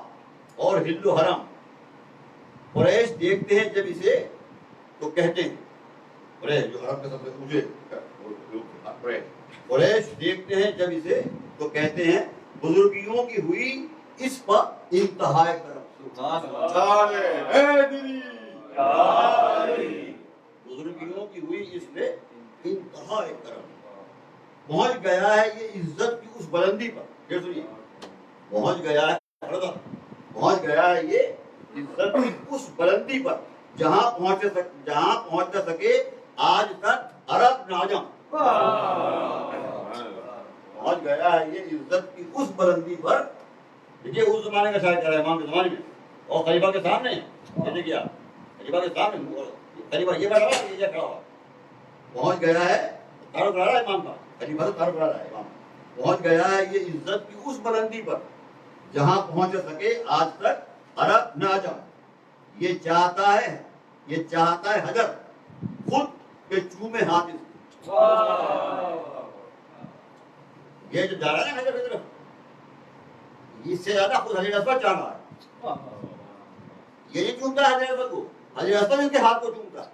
اور ہل و حرم. قریش دیکھتے ہیں جب اسے تو کہتے ہیں قریش جو عرب کے سب سے اونچے قریش دیکھتے ہیں جب اسے تو کہتے ہیں بزرگیوں کی ہوئی اس پر انتہائے کرم. بزرگیوں کی ہوئی اس میں انتہائے کرم. پہنچ گیا ہے یہ عزت کی اس بلندی پر. یہ سنیے پہنچ گیا ہے یہ عزت کی اس بلندی پر جہاں پہنچ نہ سکے آج تک عرب ناجم. پہنچ گیا ہے یہ عزت کی اس بلندی پر. دیکھیے اس زمانے کا شاعر کہہ رہا ہے امام کے زمانے میں اور خلیفہ کے سامنے جیسے کیا خلیفہ کے سامنے خلیفہ یہ بیٹھا یہ کھڑا ہوا پہنچ گیا ہے تعارف کرا رہا ہے امام کا خلیفہ سے تعارف کرا رہا ہے امام پہنچ گیا ہے یہ عزت کی اس بلندی پر جہاں پہنچ سکے آج تک عرب نہ جا. یہ چاہتا ہے حجر خود کہ چومے ہاتھ اس کے. یہ جو جا رہا ہے نا حجر کی طرف، اس سے زیادہ خود حجر اسود چاہ رہا ہے. یہ نہیں چومتا ہے حجر اسود کو، حجر اسود ان کے ہاتھ کو چومتا ہے.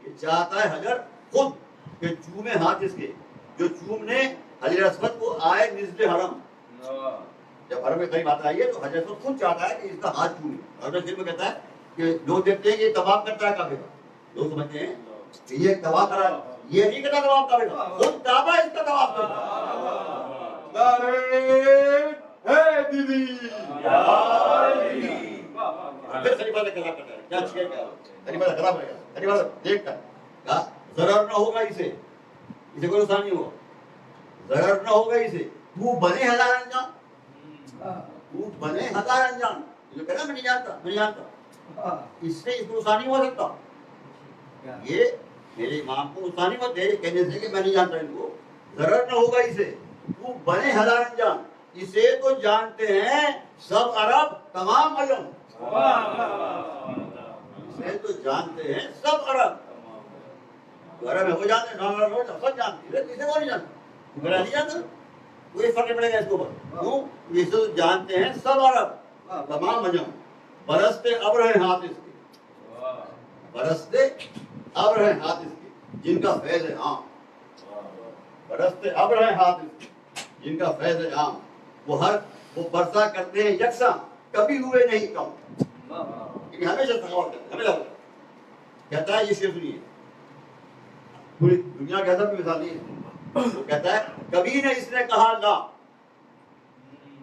یہ چاہتا ہے حجر خود کہ چومے ہاتھ اس کے، جو چومنے حجر اسود کو آئے نزل حرم. جب حرم کے قریب آتا ہے تو حجر اسود خود چاہتا ہے کہ اس کا ہاتھ چومے. اور پھر میں کہتا ہے کہ لوگ دیکھتے ہیں کہ یہ طواف کرتا ہے کعبے کا، لوگ سمجھتے ہیں کہ یہ طواف کر رہا ہے، یہ نہیں کرتا طواف کعبے کا، خود کعبہ اس کا طواف کرتا ہے. پھر خلیفہ سے کلام کرتا ہے، کیا چھیے کیا خلیفہ سے کلام کرے گا، خلیفہ سے دیکھ کر کہا ضرر نہ ہوگا اسے کوئی نقصان نہیں ہوگا، ضرر نہ ہوگا اسے، تو بنے ہزار انجان، تو بنے ہزار انجان. جو کہنا میں نہیں جانتا اس سے اس کو نقصان نہیں ہو سکتا. یہ میرے امام کو نقصان نہیں مت دے کہنے سے کہ میں نہیں جانتا ان کو. ضرر نہ ہوگا اسے، تو بنے ہزار انجان، اسے تو جانتے ہیں سب عرب تمام عجم. اسے تو جانتے ہیں سب عرب. عرب ہے وہ جانتے ہیں، سب جانتے ہیں، اسے وہ نہیں جانتا، میرا نہیں جانتا، کوئی فرق نہیں پڑے گا اس کو. کیوں؟ اسے تو جانتے ہیں سب عرب تمام عجم. برستے ابر ہیں ہاتھ اس کے، برستے ابر ہیں ہاتھ اس کے جن کا فیض ہے عام. برستے ابر ہیں ہاتھ اس کے جن کا فیض ہے عام. وہ برسا کرتے ہیں یکساں، کبھی ہوئے نہیں کم. ہمیشہ سخاوت کرتے ہیں، ہمیشہ. کہتا ہے یہ شعر سنیے، پوری دنیا کے ادب کی مثال نہیں ہے. وہ کہتا ہے کبھی نہ اس نے کہا لا،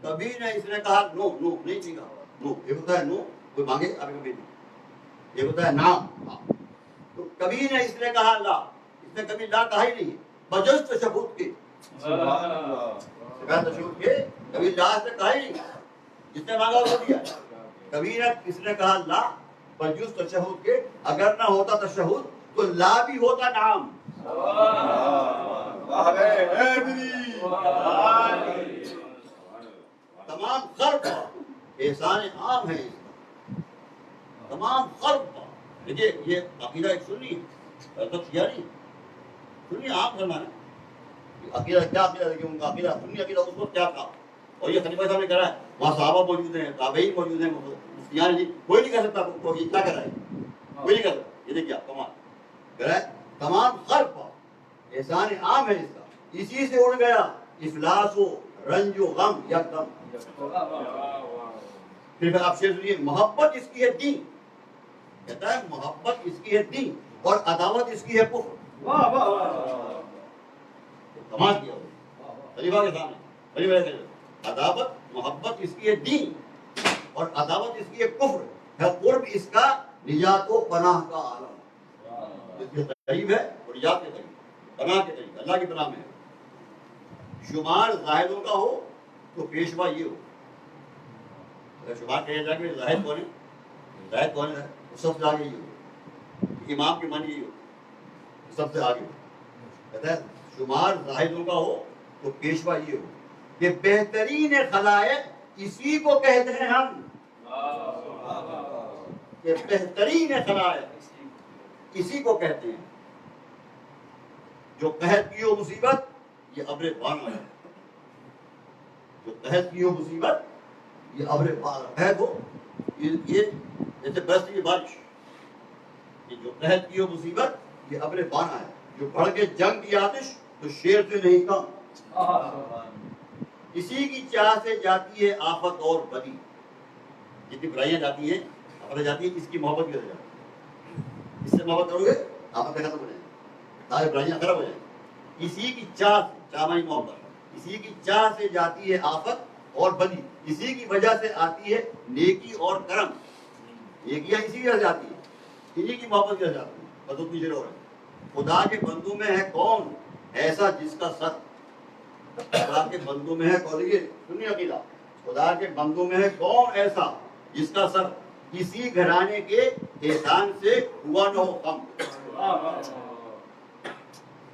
کبھی نہ اس نے کہا نو، نو نہیں چاہیے نو. ایک ہوتا ہے نو، کوئی مانگے آپ کو دے دیں. ایک ہوتا ہے نام. تو کبھی نہ اس نے کہا لا، اس نے کبھی لا کہا ہی نہیں. بجز تشہد کے، تشہد کے کبھی لا اس نے کہا ہی نہیں، جس نے مانگا وہ دیا. کبھی نہ اس نے کہا لا بجز تشہد کے. اگر نہ ہوتا تشہد تو لا بھی ہوتا نام. تمام خلق احسان عام ہے اس کا، تمام خلق. دیکھیے یہ عقیدہ ایک سنی ہے، کیا نہیں سنی عام کرنا ہے. عقیدہ کیا عقیدہ ہے کہ ان کا عقیدہ سنی عقیدہ اس وقت کیا تھا. اور یہ خلیفہ صاحب نے کرا ہے، وہاں صحابہ موجود ہیں، تابعین موجود ہیں، مفتیان جی، کوئی نہیں کہہ سکتا کو یہ کیا کرا ہے، کوئی نہیں کہہ سکتا. یہ دیکھیے آپ کمال کرا ہے. تمام خلق احسان عام ہے اس کا. اسی سے اڑ گیا افلاس و رنج و غم یکدم. پھر آپ شعر سنیے، محبت اس کی ہے دین. کہتا ہے محبت اس کی ہے دین اور عداوت اس کی ہے کفر. کمال کیا خلیفہ کے سامنے، خلیفہ کے سامنے عداوت محبت اس کی ہے دین اور عداوت اس کی ہے کفر ہے. قرب اس کا نجات و پناہ کا عالم. اس کے قریب ہے اور نجات کے قریب، پناہ کے قریب، اللہ کی پناہ میں ہے. شمار زاہدوں کا ہو تو پیشوا یہ ہو. اگر شمار کہا جائے کہ زاہد کون ہے، زاہد کون ہے، وہ سب سے آگے یہ ہو. امام کی معنی یہ ہو، سب سے آگے ہو. کہتا ہے شمار زاہدوں کا ہو تو پیشوا یہ ہو کہ بہترین خلائق اسی کو کہتے ہیں ہم. کہ بہترین خلائق اسی کو کہتے ہیں. جو قحط کی ہو مصیبت یہ ابر بانا ہے. جو قحط کی ہو مصیبت یہ ابر بانا. قحط ہو یہ جیسے برستی بارش، یہ جو قحط کی ہو مصیبت یہ ابر بانا ہے. جو بڑھ کے جنگ کی آتش تو شیر سے نہیں کم. اسی کی چاہ سے جاتی ہے آفت اور بدی. جتنی برائیاں جاتی ہیں آفتیں جاتی ہیں، اس کی محبت کی وجہ جاتی ہے. اس سے محبت کرو گے آفتیں ختم ہو جائیں گی، سارے برائیاں خراب ہو جائیں گی. اسی کی چاہ سے، چاہ مانی محبت، اسی کی چاہ سے جاتی ہے آفت اور بدی. اسی کی وجہ سے آتی ہے نیکی اور کرم. نیکیاں اسی کی وجہ سے آتی ہیں، انہی کی محبت کی وجہ سے آتی ہیں. بس اتنی شروع ہو رہا ہے. خدا کے بندوں میں ہے کون ایسا جس کا سر، خدا کے بندوں میں ہے کون، یہ سنی عقیدہ، خدا کے بندوں میں ہے کون ایسا جس کا سر کسی گھرانے کے احسان سے ہوا نہ ہو کم.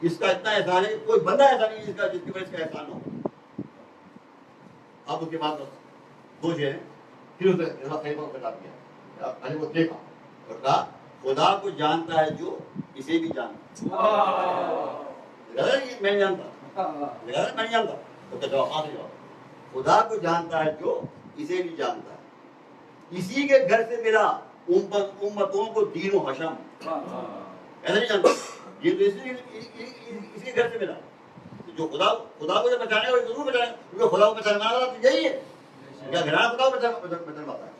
اس کا اتنا احسان ہے کہ کوئی بندہ ایسا نہیں جس کی وجہ سے احسان ہو. اب اس کے بعد دو چیزیں پھر اس نے خلیفہ کو خطاب کیا. خلیفہ کو دیکھا اور کہا خدا کو جانتا ہے جو اسے بھی جانتا ہے. میں نہیں جانتا, میں نہیں جانتا. تو جواب خدا کو جانتا ہے جو اسے بھی جانتا ہے, اسی کے گھر سے میرا امتوں کو دین و حشم. ایسا نہیں جانتا یہ تو اس کے گھر سے میرا جو خدا کو جو بچانے گا وہ ضرور بچائے گا, کیونکہ خدا کو بچانے والا تو یہی ہے. کیا گھرانا خدا کو بچانے والا ہے.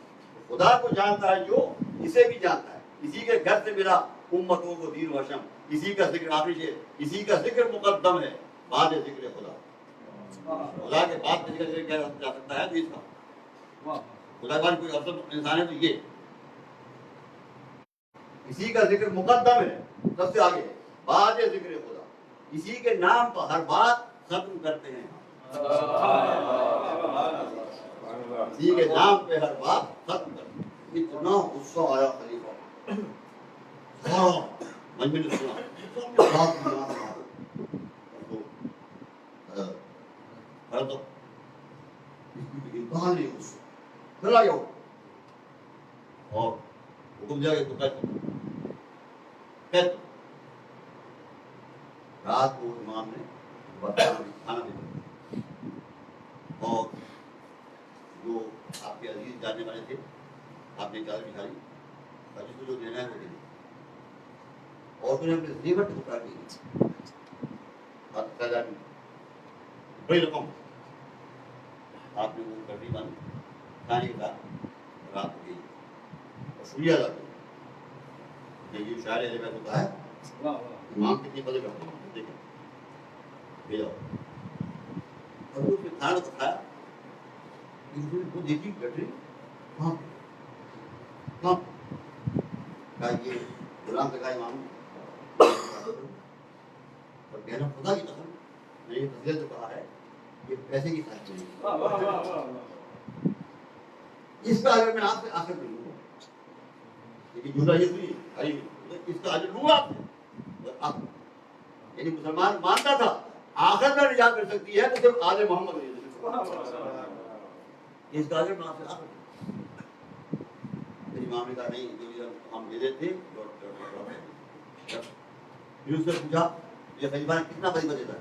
خدا کو جانتا ہے جو اسے بھی جانتا ہے, اسی کے گھر سے میرا امتوں کو دین و حشم. اسی کا ذکر آخری چیز, اسی کا ذکر مقدم ہے بعد ذکر خدا. خدا کے بعد ذکر کیا جا سکتا ہے تو اس کا خدا کے بعد کوئی افضل انسان ہے تو یہ اسی کا ذکر مقدم ہے سب سے آگے بعد ذکر خدا. اسی کے نام پر ہر بات ختم کرتے ہیں. اسی کے نام پہ ہر بات ختم کرتے ہیں. اتنا غصہ آیا خلیفہ مجمع نے سنا اور حکم دیا کہ رات کو امام نے کھانا دیا اور جو آپ کے عزیز جاننے والے تھے آپ نے چادر بچھائی اور جس کو جو دینا ہے وہ دینا. اور انہوں نے اپنے زیور ٹکرا دی بڑی رقم آپ نے وہ گڈی باندھی کھانے کے بعد رات کو گئی اور سویا جاتی. یہ شاعر ہے ہوتا ہے امام کتنی بدل کرتے ہیں دیکھیں بھیجا اور اس نے کھانا تو کھایا وہ دیکھی گٹری کہاں یہ غلام سے کہا امام اور کہنا خدا کی قسم میں یہ فضیلت جو کہا ہے یہ پیسے کی خاطر نہیں, اس کا اگر میں آپ سے آخر میں لوں لیکن جھوٹا یہ نہیں اس کا اجر لوں آپ سے. یعنی مسلمان مانتا تھا آخر میں نجات کر سکتی ہے تو صرف آل محمد اس کا اجر میں آپ سے آخر میری امام نے کہا نہیں جو ہم دے دیتے. پھر اس سے پوچھا یہ خلیفہ نے کتنا خلیفہ دیتا ہے؟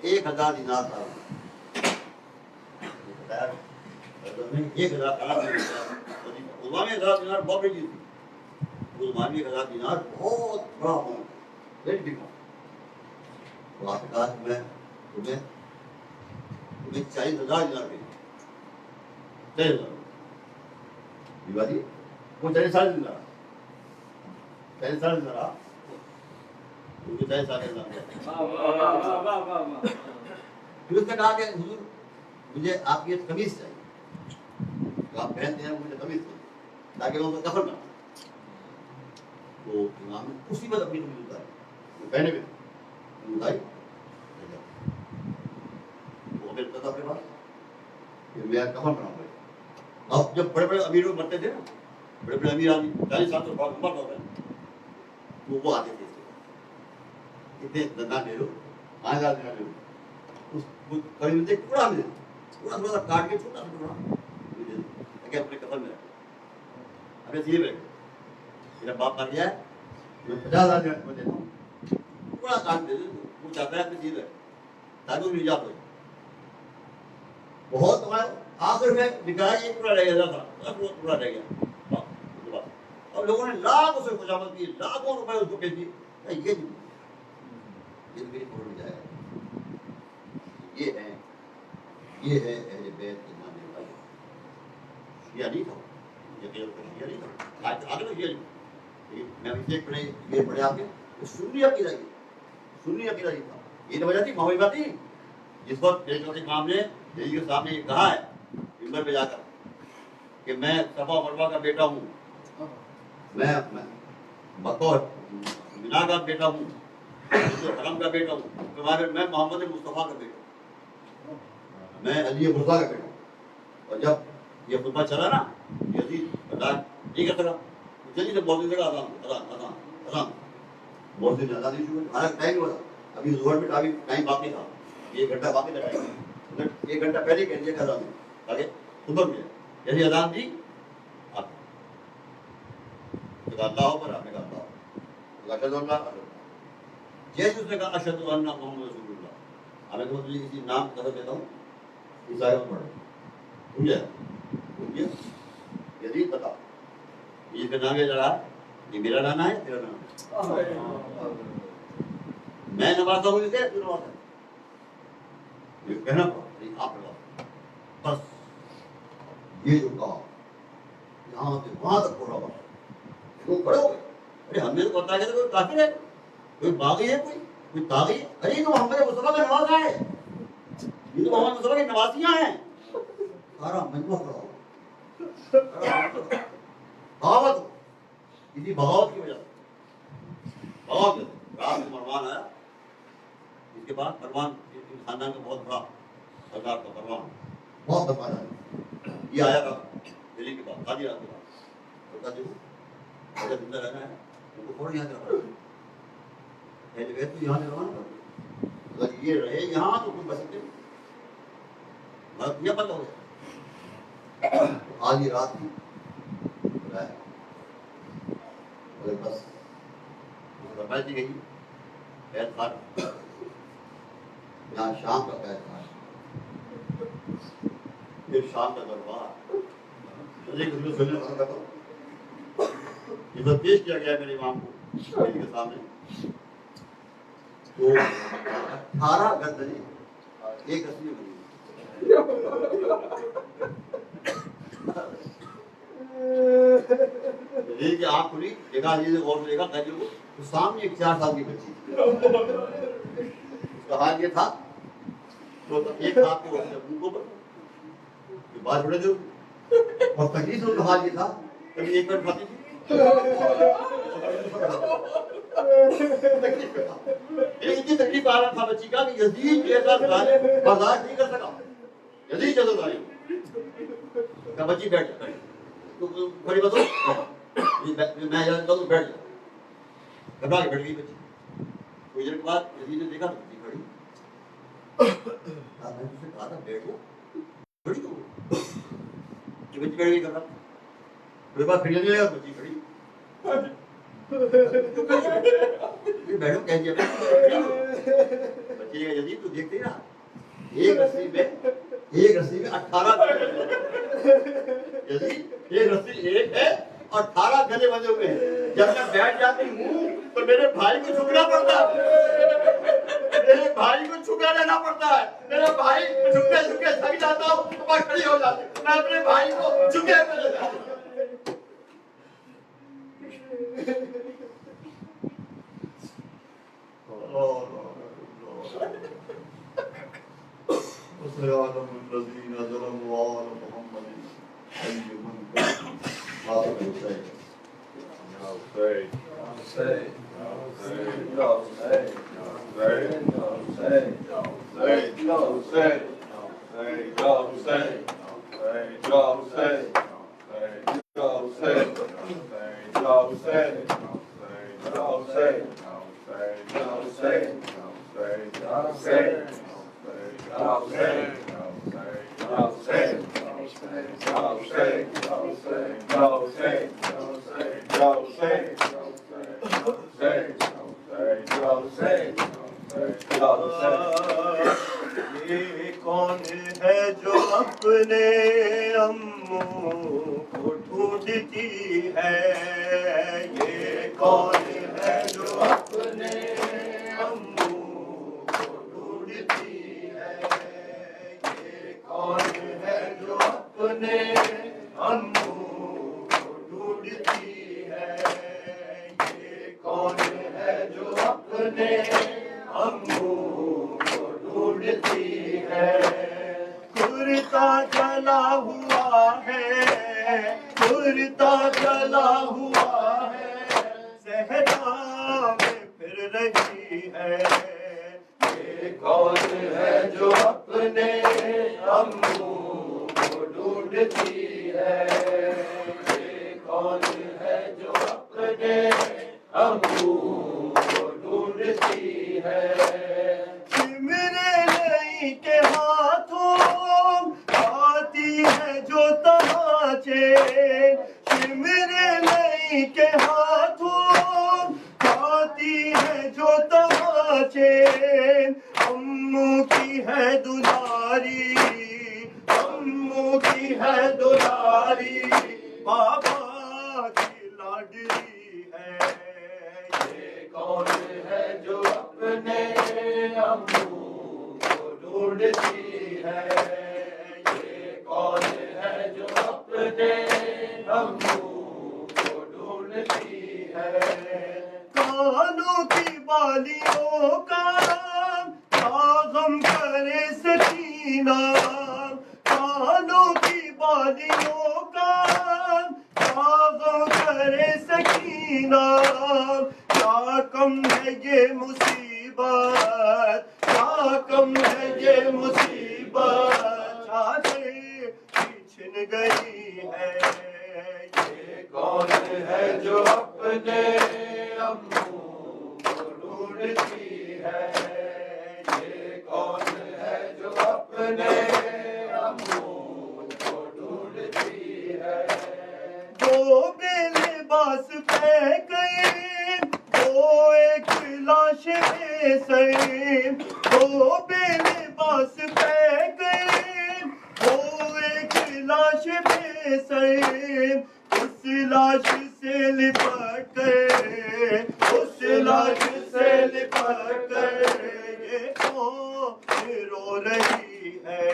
1000 دینار تھا. 1000 دینار بہت بڑی چیز تھی. مسلمان 1000 دینار بہت بڑا اماؤنٹ ویری بگ اماؤنٹ. تو آپ نے کہا کہ میں تمہیں 40,000 دینار دیں. 40,000 وہ 40 دینار 40 دینار پھر اس نے کہا کہ حضور مجھے آپ کی قمیص چاہیے تو آپ پہنتے ہیں مجھے قمیص چاہیے تاکہ میں ان کو کفن کروں. تو امام نے اسی وقت اپنی قمیص اتاری وہ پہنے میں اتاری وہ پھر پتا اپنے پاس کہ میں کفن بناؤں گا. اب جب بڑے بڑے امیر لوگ مرتے تھے نا بڑے بڑے امیر آدمی 40 سال تو بہت عمر ہوتا ہے تو وہ آتے تھے اتنے دندان لے لو 5000 دینار لے لو اس کڑی میں ٹکڑا ملے تھوڑا تھوڑا کاٹ کے چھوٹا ٹکڑا کہ اپنے کفن میں رکھے اپنے سینے میں رکھے. میرا باپ مر گیا ہے میں 50,000 دینار میں دیتا ہوں ٹکڑا کاٹ دے وہ چاہتا ہے اپنے سینے میں تاکہ وہ نجات ہو. بہت آخر میں نکاح یہ ٹکڑا رہ گیا تھا وہ ٹکڑا رہ گیا. اور لوگوں نے لاکھوں سے خوشامد کی لاکھوں روپے اس کو پیش دیے. یہ میری پکڑ میں جائے گا. یہ ہے اہل بیت کے ماننے والے. شیعہ نہیں تھا شیعہ نہیں تھا آگے تو شیعہ نہیں. میں اسے یہ پڑھے آپ کے سنی عقیدہ تھا. یہ تو وجہ تھی ماحول بات نہیں. جس وقت امام نے کے سامنے یہ کہا ہے منبر پہ جا کر کہ میں صفا مروہ کا بیٹا ہوں, میں مکہ مینا کا بیٹا ہوں, حرم کا بیٹا ہوں, میں محمد مصطفیٰ کا بیٹا ہوں, میں علی مرزا کا بیٹا ہوں. اور جب یہ خطبہ چلا نا یزید برداشت نہیں کر سکا, جلدی سے بولنے لگا اذان اذان اذان اذان. بہت دن زیادہ نہیں شروع ہمارا ٹائم ہوا تھا. ابھی ظہر میں ابھی ٹائم باقی تھا, 1 گھنٹہ باقی تھا ٹائم. 1 گھنٹہ پہلے کہہ دیا کہ اذان دی تاکہ صبح میں جیسے اذان دی آپ نے کہا اللہ پر, آپ نے کہا اللہ اشہد ان لا الہ الا اللہ. جیسے اس نے کہا اشہد ان محمد رسول اللہ, ہمیں تو تجھے کسی نام کا قسم دیتا ہوں عیسائی میں پڑھو. سمجھے یزید بتا یہ کا نام ہے لڑا, یہ میرا نام ہے تیرا نام ہے. میں نوازتا ہوں اسے تو نوازتا ہے, یہ کہنا پڑا آپ نواز. بس یہ جو کہا یہاں سے وہاں تک پورا بات کیوں کھڑے ہو گئے. ارے ہم نے تو بتا کہ کوئی کافر ہے, کوئی باغی ہے, کوئی باغی ہے. ارے یہ تو محمد مصطفیٰ کا نوازا ہے, یہ تو محمد مصطفیٰ کی نوازیاں ہیں. سارا مجموعہ کھڑا ہو بغاوت, کسی بغاوت کی وجہ سے بغاوت رات میں مروان آیا. اس کے بعد مروان خاندان کا بہت بڑا سردار کا مروان بہت دفعہ آیا. یہ آیا تھا دلی کے بعد شادی رات کے بعد بتا دیکھو اگر زندہ رہنا ہے ان کو فوراً یہاں سے رہا پہلے گئے تو یہاں سے روانہ کر, اگر یہ رہے یہاں تو کوئی بچ سکتے نہیں. بات یہ پتہ ہو گیا آدھی رات کی بلایا بولے بس رفائی دی گئی قید خان, یہاں شام کا قید خان, پھر شام کا دربار. یہ تو پیش کیا گیا میرے امام کو کے سامنے. تو 18 گردنیں ایک رسی میں بنی. کی آنکھ کھلی, دیکھا جی سے غور سے دیکھا قیدیوں کو, تو سامنے ایک 4 سال کی بچی تھی. اس کا حال یہ تھا تو ایک ہاتھ کو منہ کو بال بڑے دے, اور تکلیف ان کا حال یہ تھا کبھی ایک منٹ کھاتی تھی اتنی تکلیف آ رہا تھا بچی کا کہ یزید جیسا ظالم برداشت نہیں کر سکا. یزید جیسا ظالم کا بچی بیٹھ جائے تو کھڑی بتو میں جانتا ہوں بیٹھ جاؤ. گھبرا کے بیٹھ گئی بچی. کچھ دیر کے بعد یزید نے دیکھا تو بچی کھڑی. میں نے اسے کہا تھا بیٹھو, کھڑی تو بچی بیٹھ گئی. گھبرا میرے پاس پھر لگا بچی کھڑی. بیٹھو کہہ دیا بچی یزید تو دیکھتے نا ایک رسی میں 18 یزید ایک رسی ایک ہے اور 18 گلے بندے ہوئے ہیں. جب میں بیٹھ جاتی ہوں تو میرے بھائی کو جھکنا پڑتا ہے, میرے بھائی کو جھکا رہنا پڑتا ہے. میرا بھائی جھکے جھکے تھک جاتا ہوں تو میں کھڑی ہو جاتی ہوں, میں اپنے بھائی کو جھکے پہ لے جاتی ہوں. الذين ظلموا على محمد أي من هذا الحسين Ya Hüseyin, ya Hüseyin, ya Hüseyin, ya Hüseyin, ya Hüseyin, ya Hüseyin, ya Hüseyin, ya Hüseyin, ya Hüseyin, ya Hüseyin, ya Hüseyin, ya Hüseyin, ya Hüseyin, ya Hüseyin, یہ کون ہے جو اپنے اموں کو ڈھونڈتی ہے, یہ کون ہے جو اپنے اموں کو ڈھونڈتی ہے, یہ کون ہے جو اپنے اموں کو ڈھونڈتی ہے, یہ کون ہے جو اپنے اموں کو ڈھونڈتی ہے. کرتا چلا ہوا ہے, کرتا چلا ہوا ہے, صحرا میں پھر رہی ہے. یہ کون ہے جو اپنے اموں کو ڈھونڈتی ہے, یہ کون ہے جو اپنے اموں کو کہاں چین شمر نہیں کے ہاتھوں کھاتی ہے جو تماچین امو کی ہے دلاری امو کی ہے دلاری بابا کی لاڈلی ہے یہ کون ہے جو اپنے امو کو ڈھونڈتی ہے یہ کون ہے جو اپنے امو کو ڈھونڈتی ہے کانوں کی بالیوں کا غم کرے سکینہ کانوں کی بالیوں کا غم کرے سکینہ کیا کم ہے یہ مصیبت کیا کم ہے یہ مصیبت چادر چھن گئی ہے یہ کون ہے جو اپنے امو کو ڈھونڈتی ہے یہ کون ہے جو اپنے امو کو ڈھونڈتی ہے دو بے لباس پہ گئے دو ایک لاش بے سر دو بے لباس پہ گئے دو ایک لاش بے سر اس لاش سے لپٹ کر اس لاش سے لپٹ کر یہ کون رو رہی ہے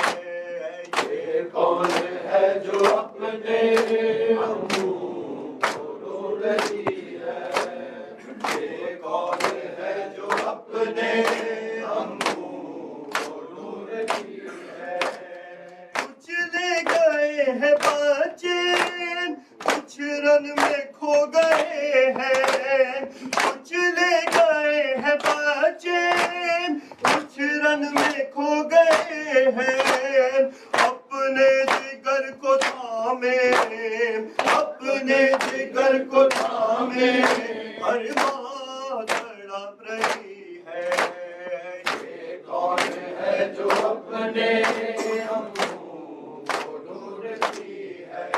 یہ کون ہے جو اپنے امو کو ڈھونڈتی ہے یہ کون ہے جو اپنے امو کو ڈھونڈتی ہے کچھ لے گئے ہیں بچے کچھ رن میں کھو گئے ہیں کچھ لے گئے ہیں بچے کچھ رن میں کھو گئے ہیں اپنے جگر کو تھامے اپنے جگر کو تھامے ہر ماں تڑپ رہی ہے یہ کون ہے جو اپنے امو کو ڈھونڈتی ہے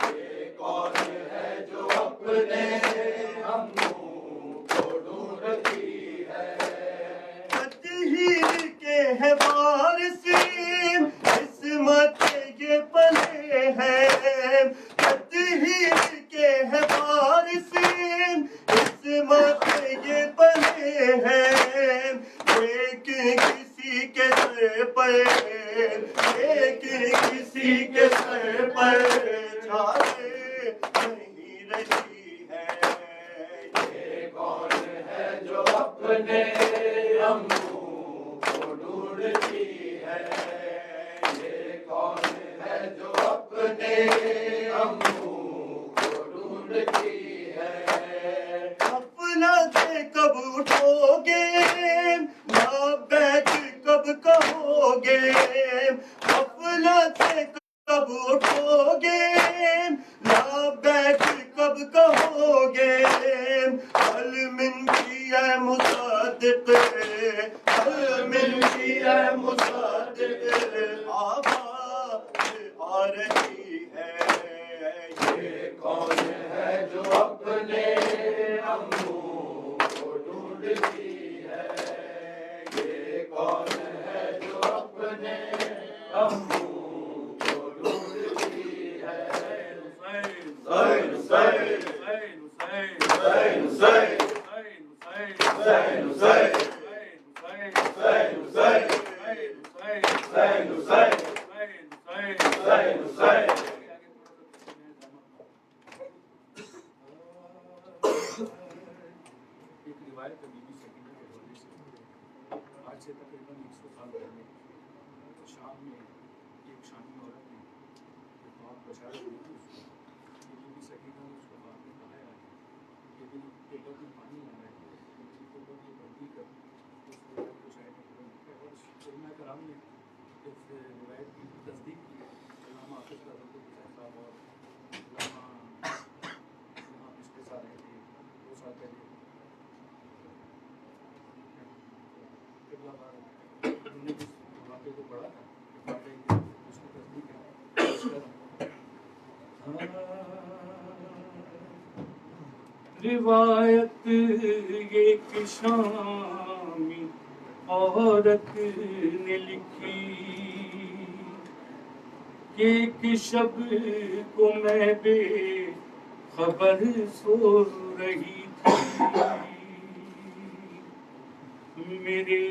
یہ کون ہے جو اپنے امو کو ڈھونڈتی ہے تطہیر کے ہے وارث عصمت یہ پلے ہیں تطہیر کے ہے وارث عصمت یہ پلے ہیں لیکن کسی کے سر پر لیکن کسی کے سر پر چھاوے نہیں رہی ہے یہ کون ہے جو اپنے امو کو ڈھونڈتی ہے یہ کون ہے جو اپنے امو کو ڈھونڈتی ہے غفلت سے کب اٹھو گے نہ بیٹھ کب کہو گے غفلت سے کب اٹھو گے نہ بیٹھ کب کہو گے حل من کی ہے مصدق حل من کی ہے مصدق آواز آ رہی ہے یہ کون ہے جو اپنے امو کو ڈھونڈتی ہے یہ کون ہے جو اپنے امو کو ڈھونڈتی ہے حسین حسین حسین حسین حسین حسین ایک روایت ہے بی بی سکینہ کے حوالے سے آج سے تقریباً 100 سال پہلے شام میں ایک شامی عورت نے جو بہت بشارت ہوئی تھی اس کو بی بی سکینہ نے اس کو بعد میں کہا کہ دل کے اوپر میں پانی آ رہا ہے دل کے اوپر یہ بندی کر اس روایت کو شاید اور علماء کرام نے اس روایت کی تصدیق کی علامہ حافظ رضی اللہ صاحب اور علامہ یہاں پچھلے سال رہے تھے 2 سال پہلے انہوں نے اس واقعے کو پڑھا تھا کہ واقعی اس کی تصدیق ہے روایت ایک شامی عورت نے لکھی کہ ایک شب کو میں بے خبر سو رہی تھی، میرے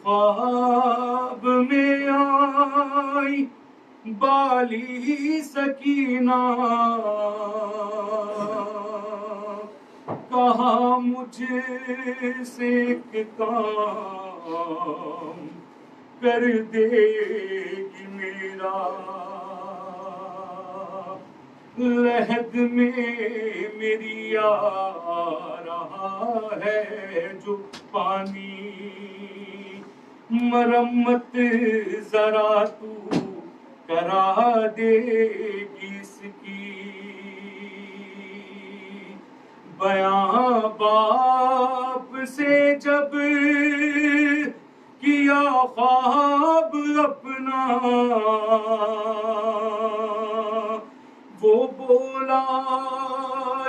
خواب میں آئی بالی سکینہ، کہا مجھ سے ایک کام کر دے گی میرا، لحد میں میری آ رہا ہے جو پانی، مرمت ذرا تو کرا دے گی اس کی، بیاں باپ سے جب کیا خواب اپنا، وہ بولا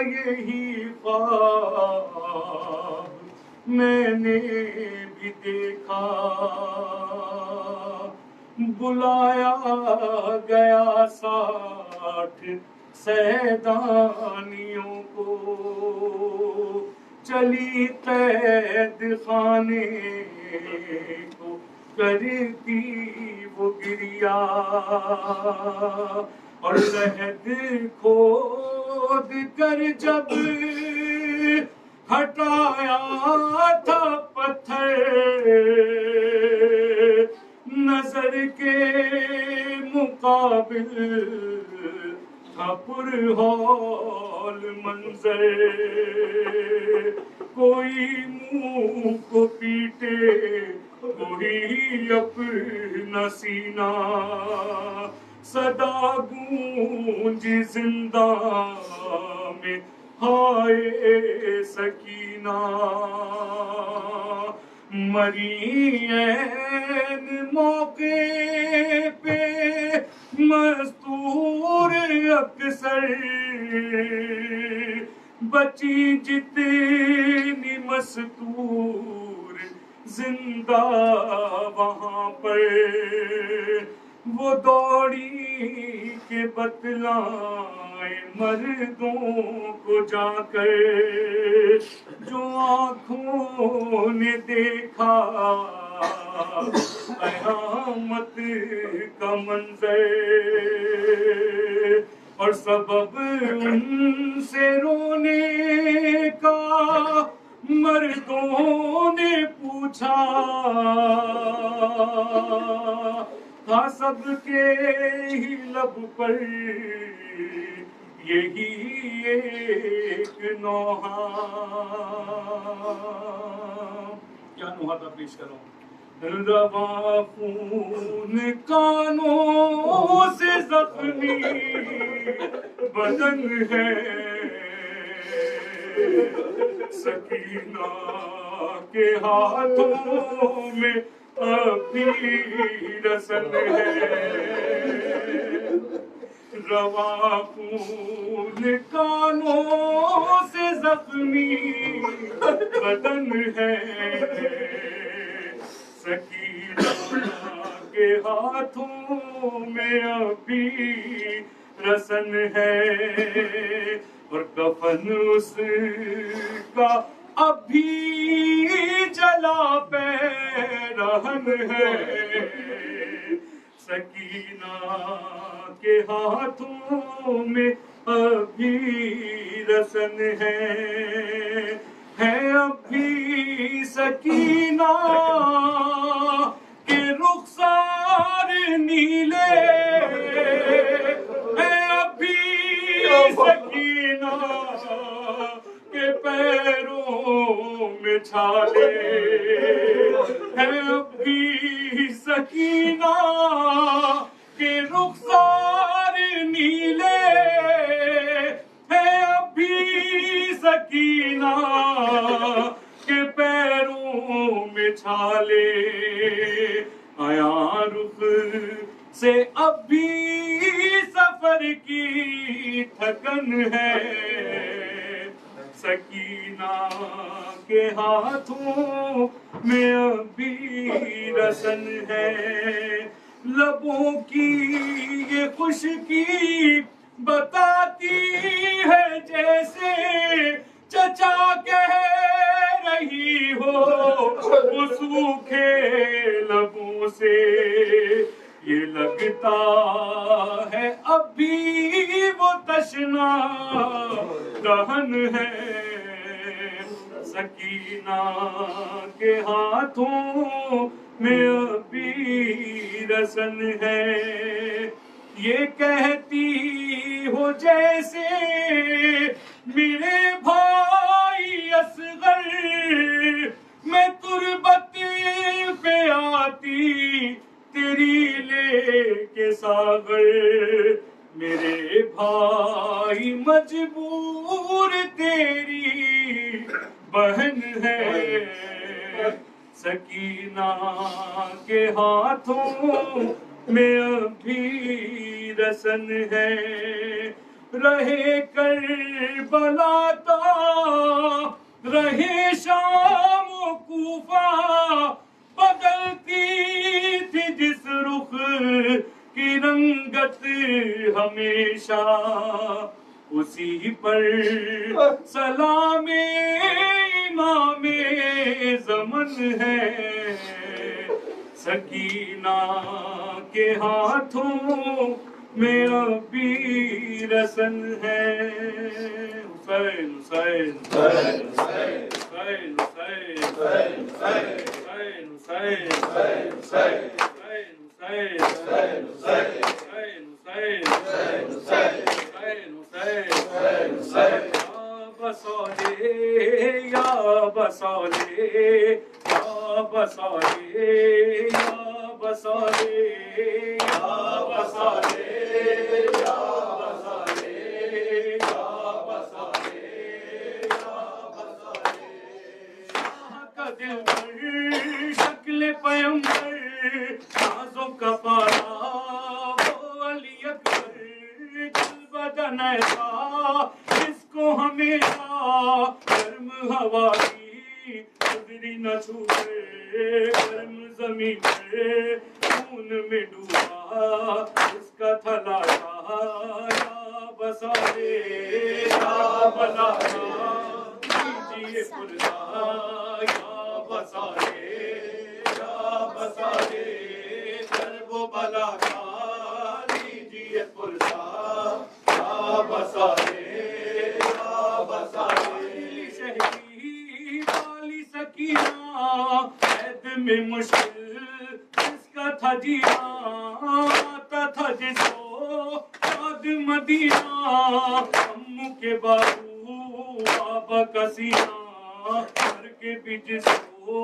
یہی خواب میں نے بھی دیکھا، بلایا گیا 60 سیدانیوں کو، چلی قید خانے کو کرتی وہ گریا، اور لحد کھود کر جب ہٹایا تھا پتھر، نظر کے مقابل تھا پرہول منظر، کوئی منہ کو پیٹے کوئی اپنا سینہ، صدا گونجی زنداں میں ہائے سکینہ، مری عین موقع پہ مستور اکثر، بچی جتنی مستور زندہ وہاں پر، وہ دوڑی کے بتلائے مردوں کو جا کر، جو آنکھوں نے دیکھا قیامت کا منظر، اور سبب ان سے رونے کا مردوں نے پوچھا، تھا سب کے ہی لب پر یہی ایک نوحہ، کیا نوحہ تھا پیش کروں، رواں خون کانوں سے زخمی بدن ہے، سکینہ کے ہاتھوں میں ابھی رسن ہے، رواں خون کانوں سے زخمی بدن ہے، سکینہ کے ہاتھوں میں ابھی رسن ہے، اور کفن اس کا ابھی جلا پیرہن ہے، سکینہ کے ہاتھوں میں ابھی رسن ہے ابھی سکینہ کے رخسار نیلے، ہے ابھی سکینہ کے پیروں میں چھالے، ہے ابھی سکینہ کے رخسار نیلے، ہے ابھی سکینہ کے پیروں میں چھالے، آیا رخ سے اب بھی سفر کی تھکن ہے سکینہ کے ہاتھوں میں ابھی رسن ہے لبوں کی یہ خشکی بتاتی ہے جیسے چچا کہہ رہی ہو وہ سوکھے لبوں سے یہ لگتا ہے اب بھی وہ تشنا دہن ہے سکینہ کے ہاتھوں میں ابھی رسن ہے یہ کہتی ہو جیسے میرے بھائی اصغر میں تربت پہ آتی تیری لے کے ساغر میرے بھائی مجبور تیری بہن ہے سکینہ کے ہاتھوں میں ابھی رسن ہے رہے کربلا تا رہے شام و کوفہ بدلتی تھی جس رخ کی رنگت ہمیشہ اسی پر سلام امام زمن ہے سکینہ کے ہاتھوں میں ابھی رسن ہے حسین حسین حسین حسین حسین حسین یا بسولے یا بسولے یا بسولے یا بسولے یا بسولے یا بسولے یا بسولے کا دل پر شکل پیمبر نازو کا پارا وہ علی اکبر دل بدن ایسا جس کو ہمیشہ گرم ہوا کی گزری نہ چھوٹے گرم زمین پہ خون میں ڈوبا اس کا تھلا یا بسالے یا بسالے کیجیے پردا یا بسالے یا بسالے درب و بلا کا لیجیے پردا یا بسالے یا بسالے شہری والی سکینہ عید میں مشکل جس کا تھا جینا آتا تھا جس کو یاد مدینہ امو کے بابو بابا کا سینہ گھر کے بھی جس کو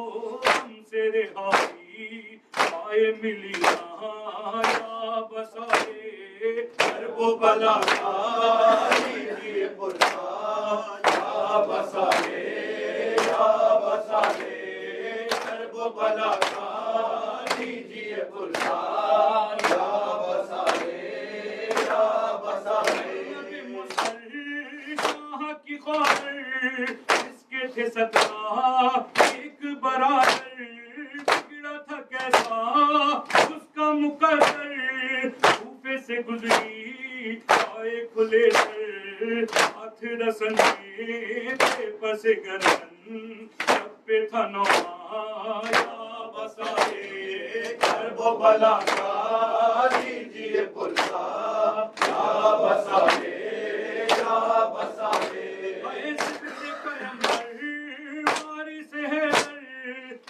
ہم سے رہائی آئے ملی یا بسالے درب و بلا کا لیجیے پردا یا بسالے یا بسالے درب و بلا کا لیجیے پردا یا بسالے یا بسالے شاہ کی خواہر اس کے تھے 17 ایک برادر بگڑا تھا کیسا اس کا مقدر کوفے سے گزری آئے کھلے سر ہاتھ رسن میں پس گردن سب پہ تھا نوحہ یا بسالے درب و بلا کا لیجیے پردا یا بسالے یا بسالے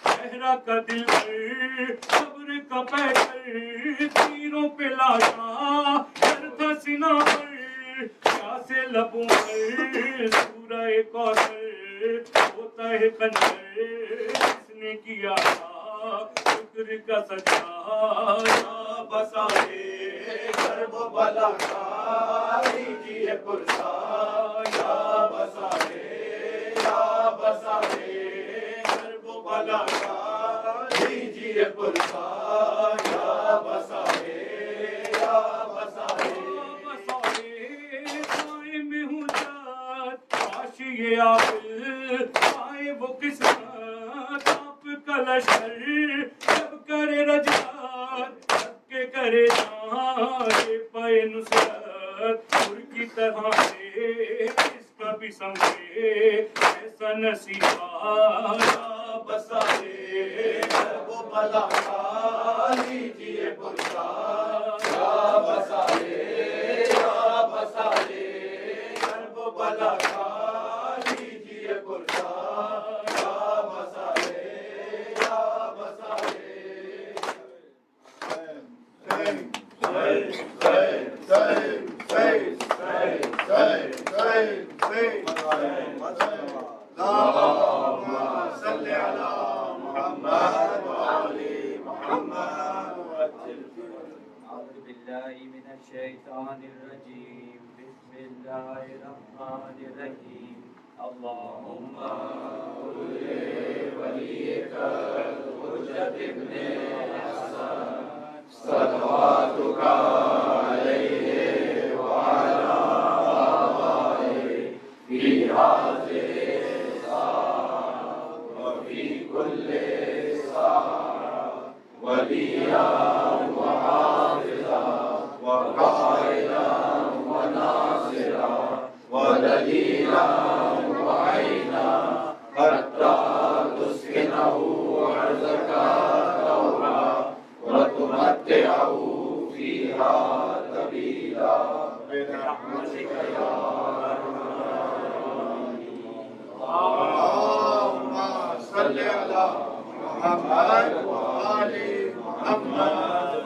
چہرہ کا دل پر صبر کا پیکر تیروں پہ لاشا سر تھا سینہ پر پیاسے لبوں پر سورہ کوثر ہوتا ہے خنجر جس نے کیا تھا شکر کا سجدہ یا بسالے درب و بلا کا لیجیے پردا یا بسالے یا بسالے درب و بلا کا لیجیے پردا یا بسالے یا بسالے پور کی طرح سے اس کا بھی سمجھے ایسا نصیبہ بسالے وہ بلا لیجیے برسا بسالے وہ بلا لیجیے برسا بسالے اللهم صل على محمد وعلى محمد. أعوذ بالله من الشيطان الرجيم. بسم الله الرحمن الرحيم. اللهم كل وليك الحجة ابن الحسن صلواتك عليه وعلى آبائه في هذه الساعة وفي كل ساعة وليا وحافظا وقائدا وناصرا ودليلا وعينا حتى تسكنه أرضك طوعا وتمتعه فيها طويلا برحمتك يا أرحم الراحمين. اللهم صل على محمد وآل محمد.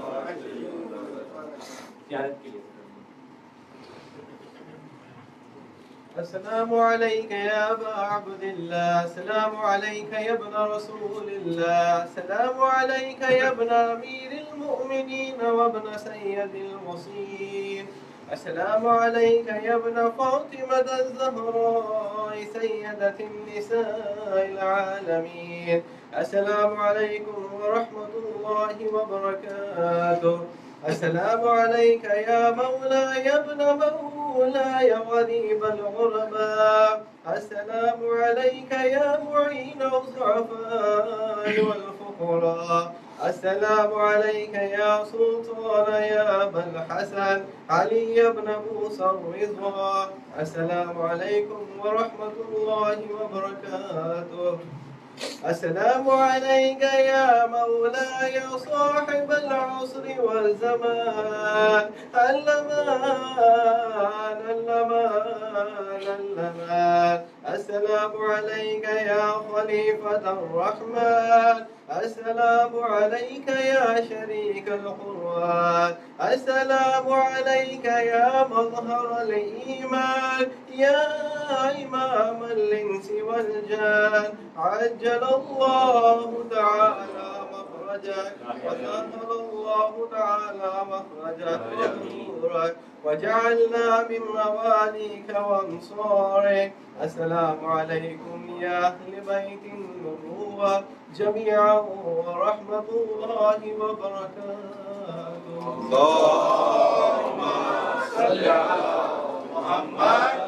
السلام عليك يا أبا عبد الله. السلام عليك يا ابن رسول الله. السلام عليك يا ابن أمير المؤمنين وابن سيد المرسلين. السلام عليك يا ابن فاطمة الزهراء سيدة النساء العالمين. السلام عليكم ورحمة الله وبركاته. السلام عليك يا مولاي ابن مولاي غريب الغرباء. السلام عليك يا معين الضعفاء والفقراء. السلام عليك يا سلطان يا أبا الحسن علي بن موسى الرضا. السلام عليكم ورحمة الله وبركاته. السلام عليك يا مولاي صاحب العصر والزمان. اللمان. السلام عليك يا خليفة الرحمن. السلام عليك يا شريك القرآن. السلام عليك يا مظهر الإيمان يا إمام الإنس والجان. عجل الله تعالى مخرجك وسهل الله تعالى مخرجك وظهورك وجعلنا من مواليك وانصارك. السلام عليكم يا أهل بيت النبوة جميعا ورحمة الله وبركاته. اللهم صل على محمد